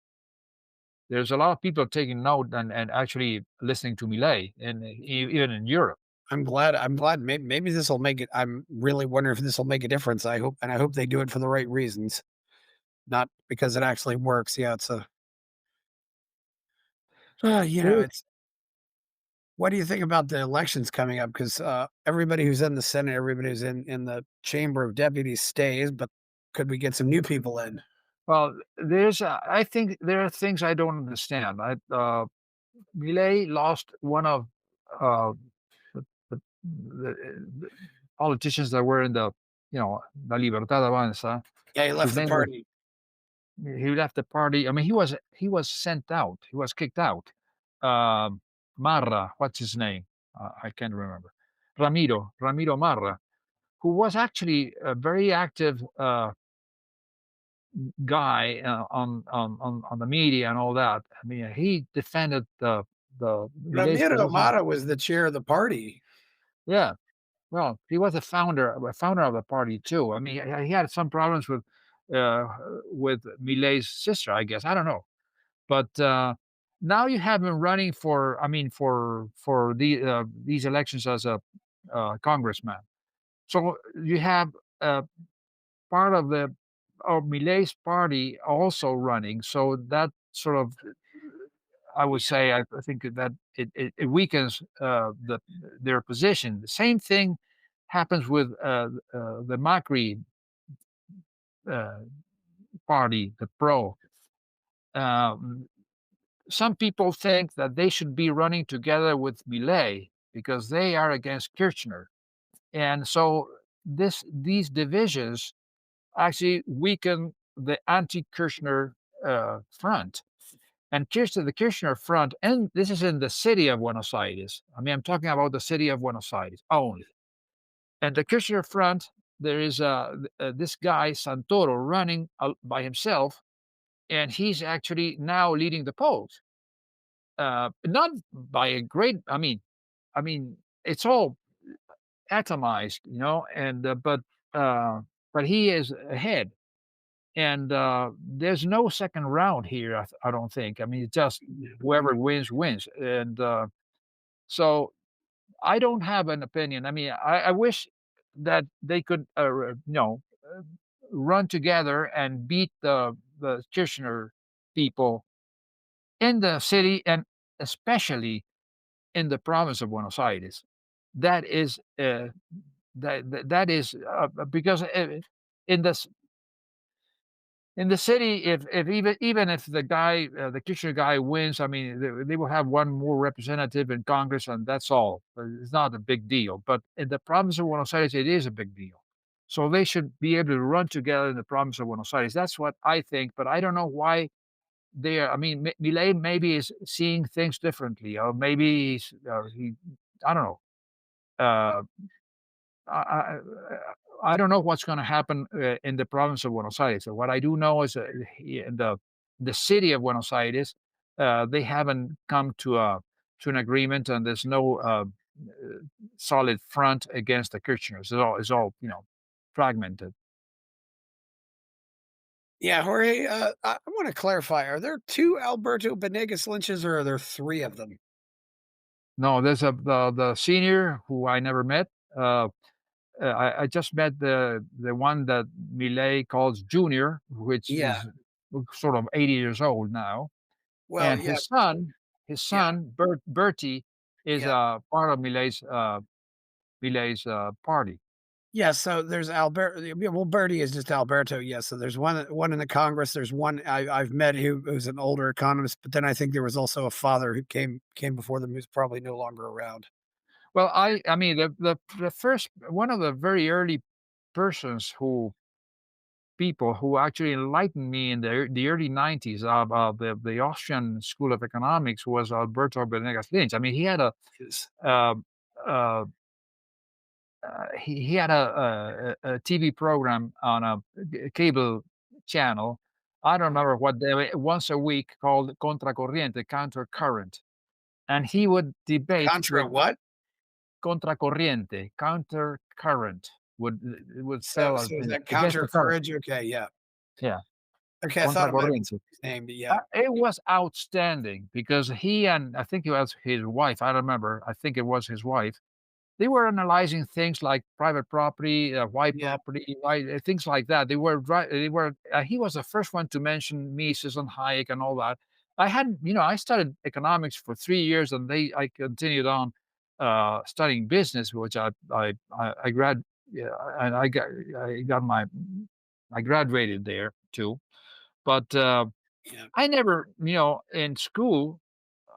A: There's a lot of people taking note and actually listening to Millet, and even in Europe.
B: I'm glad maybe this will make it. I'm really wondering if this will make a difference. I hope they do it for the right reasons, not because it actually works. Yeah, it's a
A: There is-
B: it's what do you think about the elections coming up? Because everybody who's in the Senate, everybody who's in the Chamber of Deputies stays, but could we get some new people in?
A: Well, I think there are things I don't understand. Milei lost one of uh, the politicians that were in the, La Libertad Avanza.
B: Yeah, he
A: His
B: left the
A: name was
B: party.
A: he left the party. I mean, he was sent out. He was kicked out. Um, Marra, what's his name? I can't remember. Ramiro Marra, who was actually a very active guy on the media and all that. I mean, he defended the Milei's
B: Ramiro
A: position.
B: Mata was the chair of the party.
A: Yeah, well, he was a founder of the party too. I mean, he had some problems uh, with Milei's sister, I guess. I don't know, but now you have him running for, I mean, for these elections as a congressman. So you have uh, part of Milei's party also running. So that sort of, I would say, I think that it weakens their position. The same thing happens with the Macri uh, party, the Pro. Um, some people think that they should be running together with Milei because they are against Kirchner, and so these divisions actually weaken the anti-Kirchner front. And the Kirchner front, and this is in the city of Buenos Aires. I mean, I'm talking about the city of Buenos Aires only. And the Kirchner front, there is this guy Santoro running by himself, and he's actually now leading the polls. Not by a great. I mean, it's all atomized, and but he is ahead. And there's no second round here. I don't think. I mean, it's just whoever wins wins. And so I don't have an opinion. I mean, I wish that they could, run together and beat the Kirchner people in the city, and especially in the province of Buenos Aires. That is that is because in the in the city, if even if the Kirchner guy wins, I mean, they will have one more representative in Congress, and that's all. It's not a big deal. But in the province of Buenos Aires, it is a big deal. So they should be able to run together in the province of Buenos Aires. That's what I think. But I don't know why they are. I mean, Milei maybe is seeing things differently, or maybe he. I don't know. Uh, I, I don't know what's going to happen in the province of Buenos Aires. So what I do know is in the city of Buenos Aires, they haven't come to an agreement, and there's no solid front against the Kirchners. It's all fragmented.
B: Yeah, Jorge, I want to clarify. Are there two Alberto Benegas Lynches or are there three of them?
A: No, there's the senior who I never met. I just met the one that Millet calls Junior, which
B: Yeah.
A: is sort of 80 years old now,
B: Well,
A: and
B: yeah, yeah,
A: Bertie, is
B: yeah.
A: part of Millet's party.
B: Yeah, so there's Alberto. Yeah, well, Bertie is just Alberto. Yeah, so there's one in the Congress. There's one I've met who's an older economist, but then I think there was also a father who came before them who's probably no longer around.
A: Well, I mean the first one of the very early persons who people who actually enlightened me in the early 90s of the Austrian School of Economics was Alberto Benegas Lynch. I mean,
B: Yes.
A: uh, uh, he had a TV program on a cable channel. I don't remember what they once a week called Contracorriente, Counter Current, and he would debate
B: Contra
A: with
B: what?
A: Contracorriente, Counter Current would
B: So
A: spell as
B: so is that
A: against
B: counter
A: the current.
B: courage? Okay, yeah.
A: Yeah,
B: Okay, I thought it might have been
A: Contracorriente.
B: his name, but yeah.
A: It was outstanding because he and I think it was his wife. I don't remember. I think it was his wife. They were analyzing things like private property,
B: Yeah.
A: why things like that. He was the first one to mention Mises and Hayek and all that. I studied economics for 3 years, and I continued on studying business, which I grad yeah, and I graduated there too. But
B: Yeah.
A: I never, in school,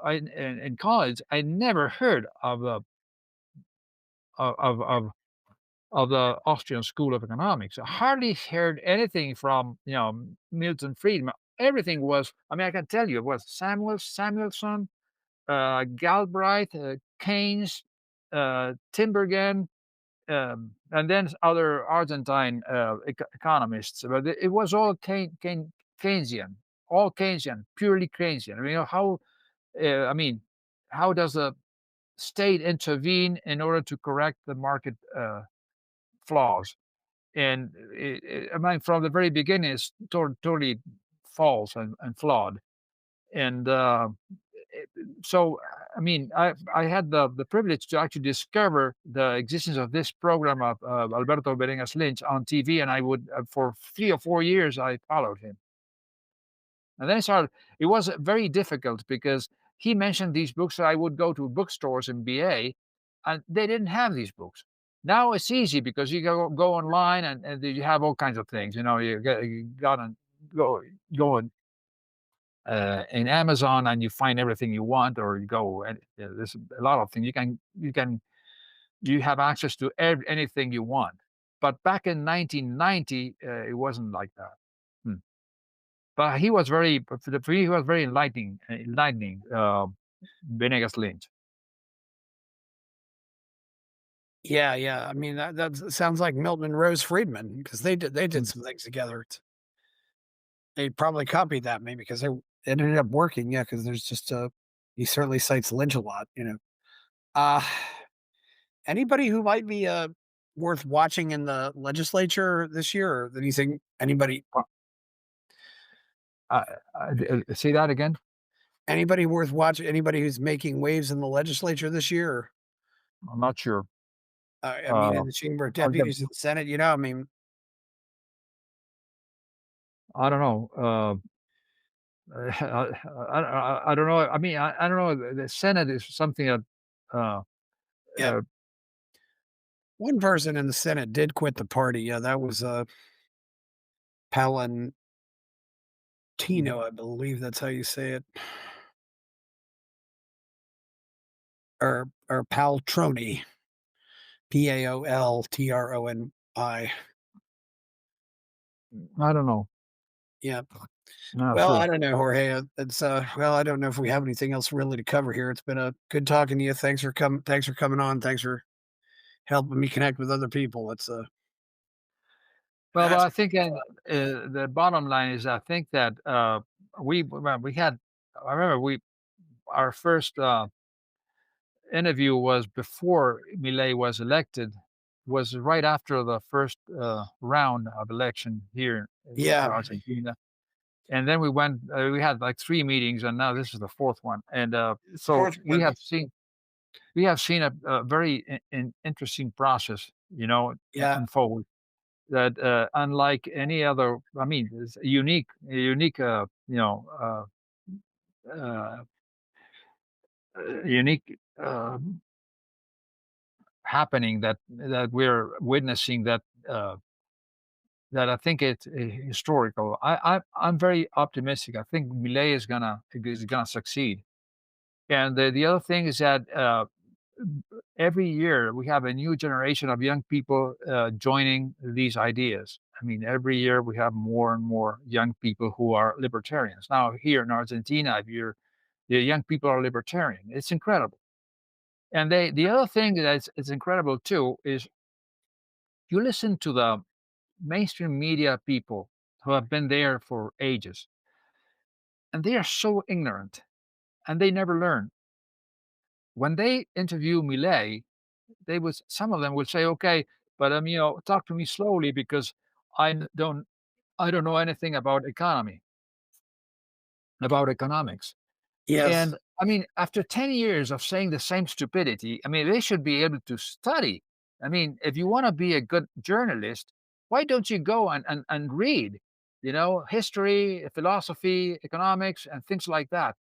A: in college, I never heard of of of of the Austrian School of Economics. I hardly heard anything from, Milton Friedman. Everything was, I mean, I can tell you, it was Samuelson, Galbraith, Keynes, Timbergen, and then other Argentine economists. But it was all Keynesian, all Keynesian, purely Keynesian. I mean, I mean, how does the state intervene in order to correct the market flaws? And I mean, from the very beginning, it's totally false and flawed. And so, I mean, I had the privilege to actually discover the existence of this program of Alberto Berengas Lynch on TV, and I would for 3 or 4 years I followed him. And then it was very difficult because he mentioned these books. So I would go to bookstores in BA, and they didn't have these books. Now it's easy because you go online and you have all kinds of things. You got to go in Amazon and you find everything you want, or you go and there's a lot of things you have access to anything you want. But back in 1990, it wasn't like that. Hmm. But he was very enlightening, Venegas Lynch.
B: Yeah, yeah. I mean, that sounds like Milton and Rose Friedman because they did
A: Mm.
B: some things together. They probably copied that maybe because it ended up working. Yeah, because there's just he certainly cites Lynch a lot. Uh anybody who might be worth watching in the legislature this year, or anything?
A: Uh, Say that again.
B: Anybody worth watching? Anybody who's making waves in the legislature this year? Or,
A: I'm not sure.
B: I mean,
A: Uh,
B: in the Chamber of
A: I'll get,
B: Deputies, in the Senate. I mean,
A: I don't know. I don't know. I mean, I don't know. The Senate is something that uh,
B: yeah.
A: uh,
B: One person in the Senate did quit the party. Yeah, that was Palantino, I believe that's how you say it, or Paltroni, Paltroni.
A: I don't know.
B: Yeah.
A: Not
B: Well,
A: sure.
B: I don't know, Jorge. Well, I don't know if we have anything else really to cover here. It's been a good talking to you. Thanks for coming on. Thanks for helping me connect with other people.
A: Well,
B: That's
A: I think the bottom line is I think that we had. I remember our first interview was before Milei was elected, was right after the first round of election here in
B: yeah,
A: Argentina. And then we had like 3 meetings, and now this is the fourth one. And so
B: fourth one.
A: we have seen a very interesting process,
B: Yeah,
A: unfold. That unlike any other, I mean, it's a unique, uh, unique happening that we're witnessing that I think it's historical. I'm very optimistic. I think Millet is gonna succeed. And the other thing is that every year we have a new generation of young people joining these ideas. I mean, every year we have more and more young people who are libertarians. Now, here in Argentina, the young people are libertarian. It's incredible. And the other thing that is incredible too is you listen to the mainstream media people who have been there for ages, and they are so ignorant and they never learn. When they interview Millet, some of them will say, "Okay, but talk to me slowly because I n- don't I don't know anything about economics."
B: yes,
A: And I mean, after 10 years of saying the same stupidity, I mean, they should be able to study. I mean, if you want to be a good journalist, why don't you go and read, history, philosophy, economics, and things like that?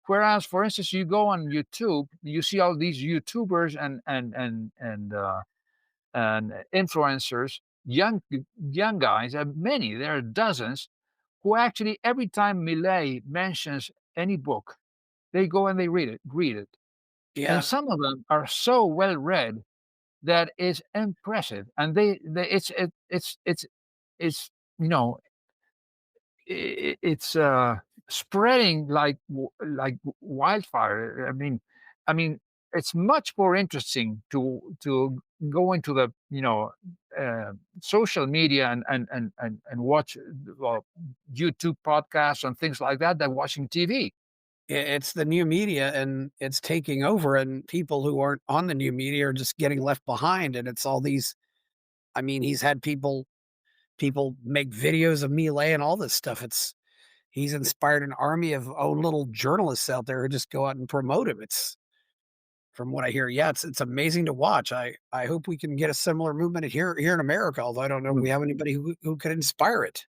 A: Whereas, for instance, you go on YouTube, you see all these YouTubers and influencers, young guys, many, there are dozens, who actually every time Milei mentions any book, they go and they read it,
B: Yeah.
A: and some of them are so well read that is impressive, and they it's you know it's spreading like wildfire. I mean, it's much more interesting to go into the uh, social media and watch YouTube podcasts and things like that than watching TV.
B: It's the new media and it's taking over, and people who aren't on the new media are just getting left behind. And it's all these, I mean, he's had people make videos of Milei and all this stuff. He's inspired an army of own little journalists out there who just go out and promote him. It's from what I hear, yeah, it's amazing to watch. I hope we can get a similar movement here in America, although I don't know if
A: Mm,
B: we have anybody who could inspire it.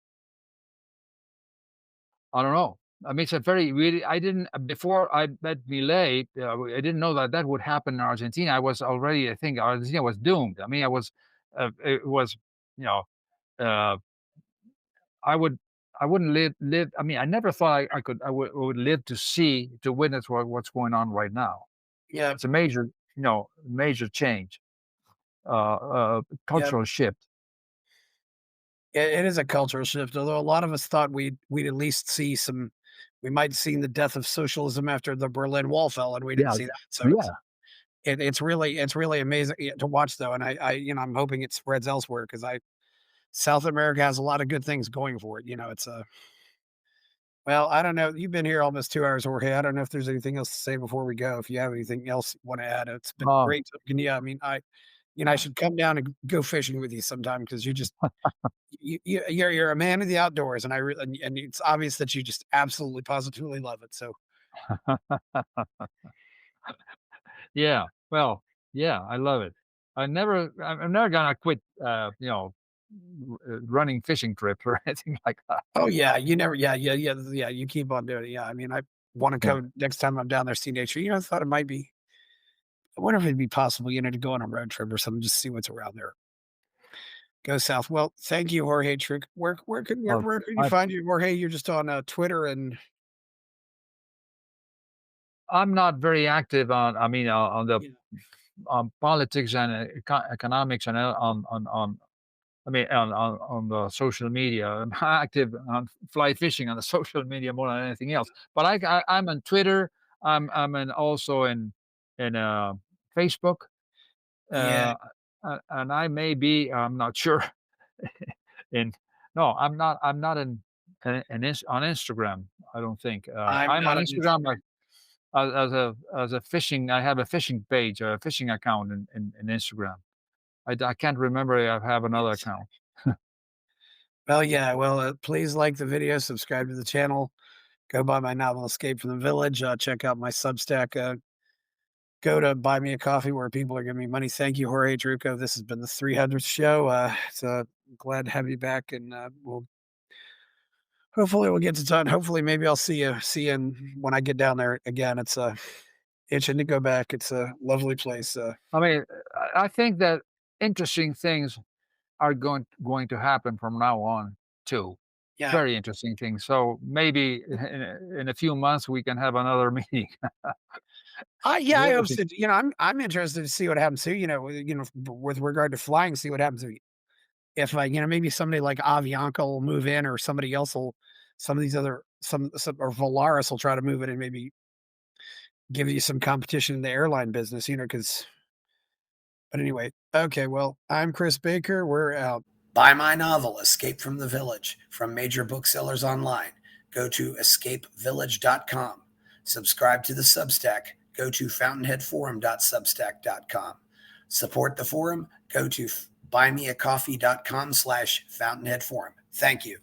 A: I don't know. I mean, it's a very really. I didn't before I met Millet. I didn't know that that would happen in Argentina. I was already. I think Argentina was doomed. I mean, I was. It was. You know. Uh, I would. I wouldn't live. I mean, I never thought I could. I would live to see to witness what's going on right now.
B: Yeah,
A: It's a major. Major change.
B: yeah.
A: Cultural shift.
B: It is a cultural shift, although a lot of us thought we'd at least see some we might see the death of socialism after the Berlin Wall fell, and we didn't
A: Yeah.
B: see that. So
A: Yeah.
B: it's really amazing to watch though, and I'm hoping it spreads elsewhere because I South America has a lot of good things going for it. It's a well, I don't know. You've been here almost 2 hours, Jorge. I don't know if there's anything else to say before we go. If you have anything else you want to add, it's been
A: Uh,
B: great talking to you. I mean, I should come down and go fishing with you sometime because you just you're a man of the outdoors, and I really and it's obvious that you just absolutely positively love it. So
A: Yeah. Well, yeah, I love it. I'm never gonna quit, running fishing trips or anything like that.
B: oh yeah, you never yeah, you keep on doing it. Yeah, I mean, I want to
A: Yeah.
B: go next time I'm down there see nature. I thought it might be I wonder if it'd be possible, to go on a road trip or something, just see what's around there. Go south. Well, thank you, Jorge Trucco.
A: Well,
B: Where can you
A: I
B: find you, Jorge? You're just on Twitter and
A: I'm not very active on I mean, on the
B: yeah,
A: on politics and economics and on I mean, on the social media. I'm active on fly fishing on the social media more than anything else. But I'm on Twitter. Also in Facebook.
B: yeah.
A: Uh, and I may be, I'm not sure, in no, I'm not on Instagram, I don't think.
B: I'm
A: I'm
B: not
A: on
B: on
A: Instagram,
B: Instagram.
A: like, as a fishing I have a fishing page, a fishing account in Instagram. I can't remember if I have another
B: Yes.
A: account.
B: Well, yeah. Well, please like the video, subscribe to the channel, go buy my novel Escape from the Village, check out my Substack, go to Buy Me a Coffee where people are giving me money. Thank you, Jorge Druco. This has been the 300th show. Glad to have you back, and we'll hopefully we'll get to talk. Hopefully, maybe I'll see you when I get down there again. It's itching to go back. It's a lovely place.
A: I mean, I think that interesting things are going to happen from now on too.
B: Yeah,
A: Very interesting things. So maybe in a few months we can have another meeting.
B: yeah, I
A: We'll
B: hope
A: see.
B: so. I'm interested to see what happens to with regard to flying. See what happens if maybe somebody like Avianca will move in, or somebody else will. Some of these other some or Volaris will try to move it and maybe give you some competition in the airline business. Because but anyway, okay. Well, I'm Chris Baker. We're out. Buy my novel, Escape from the Village, from major booksellers online. Go to escapevillage.com. Subscribe to the Substack. Go to fountainheadforum.substack.com. Support the forum. Go to buymeacoffee.com/fountainheadforum. Thank you.